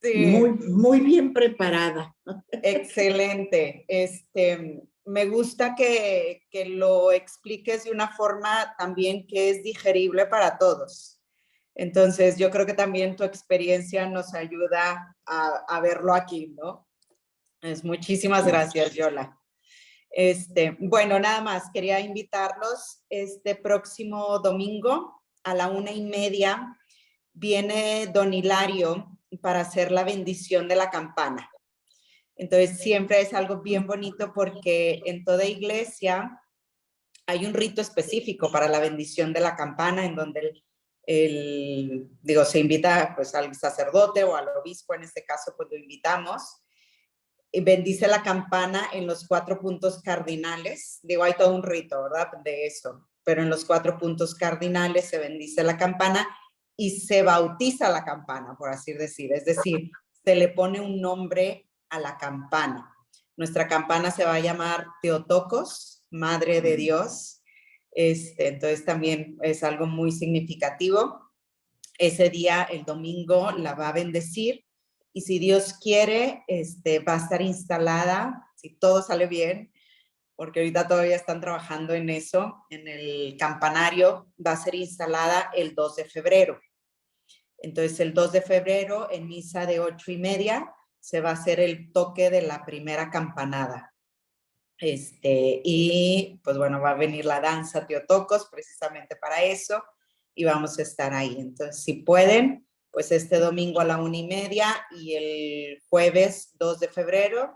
Speaker 13: Sí.
Speaker 4: Muy bien preparada.
Speaker 13: Excelente. Me gusta que lo expliques de una forma también que es digerible para todos. Entonces, yo creo que también tu experiencia nos ayuda a verlo aquí, ¿no? Muchísimas gracias, Yola. Bueno, nada más, quería invitarlos este próximo domingo a la 1:30 viene don Hilario para hacer la bendición de la campana. Entonces, siempre es algo bien bonito porque en toda iglesia hay un rito específico para la bendición de la campana en donde se invita pues al sacerdote o al obispo, en este caso pues lo invitamos, y bendice la campana en los 4 puntos cardinales. Hay todo un rito, ¿verdad? De eso, pero en los 4 puntos cardinales se bendice la campana y se bautiza la campana, por así decir. Es decir, se le pone un nombre a la campana. Nuestra campana se va a llamar Teotocos, Madre de Dios. Entonces también es algo muy significativo. Ese día, el domingo, la va a bendecir y si Dios quiere, va a estar instalada, si todo sale bien, porque ahorita todavía están trabajando en eso, en el campanario, va a ser instalada el 2 de febrero. Entonces, el 2 de febrero, en misa de 8:30, se va a hacer el toque de la primera campanada. Y pues bueno, va a venir la danza Teotocos precisamente para eso y vamos a estar ahí. Entonces, si pueden, pues este domingo a la 1:30 y el jueves 2 de febrero,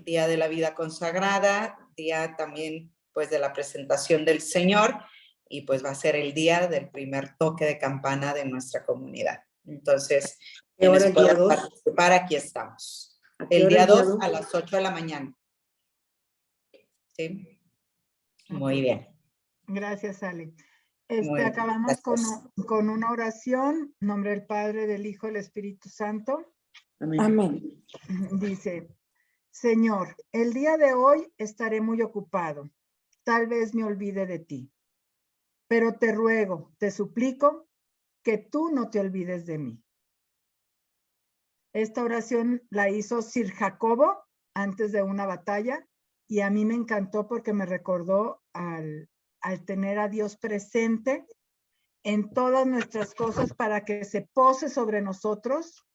Speaker 13: Día de la Vida Consagrada, día también pues de la presentación del Señor y pues va a ser el día del primer toque de campana de nuestra comunidad. Entonces, quienes puedan participar, aquí estamos. El día 2 a las 8 de la mañana. Sí. Muy bien.
Speaker 3: Gracias, Ale.
Speaker 13: Acabamos
Speaker 3: con una oración, en nombre del Padre, del Hijo y del Espíritu Santo.
Speaker 2: Amén.
Speaker 3: Dice, Señor, el día de hoy estaré muy ocupado. tal vez me olvide de ti. Pero te ruego, te suplico, que tú no te olvides de mí. Esta oración la hizo Sir Jacobo antes de una batalla y a mí me encantó porque me recordó al tener a Dios presente en todas nuestras cosas para que se pose sobre nosotros,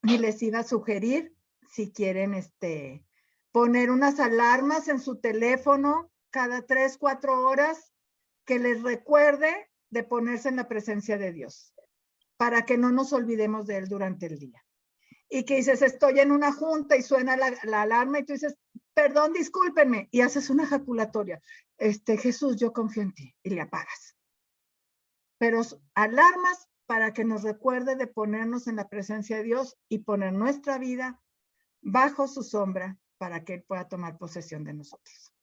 Speaker 3: y les iba a sugerir si quieren poner unas alarmas en su teléfono cada 3, 4 horas que les recuerde de ponerse en la presencia de Dios para que no nos olvidemos de él durante el día. Y que dices, estoy en una junta y suena la alarma y tú dices, perdón, discúlpenme, y haces una ejaculatoria. Jesús, yo confío en ti, y le apagas. Pero alarmas para que nos recuerde de ponernos en la presencia de Dios y poner nuestra vida bajo su sombra para que Él pueda tomar posesión de nosotros.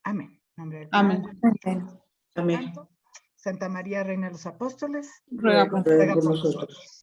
Speaker 3: Amén. En nombre del Padre,
Speaker 1: Amén.
Speaker 4: Amén.
Speaker 3: Santo, Santa María, Reina de los Apóstoles,
Speaker 1: Ruega por
Speaker 4: Ruega
Speaker 3: ruega
Speaker 4: por
Speaker 3: por
Speaker 4: nosotros.
Speaker 3: nosotros.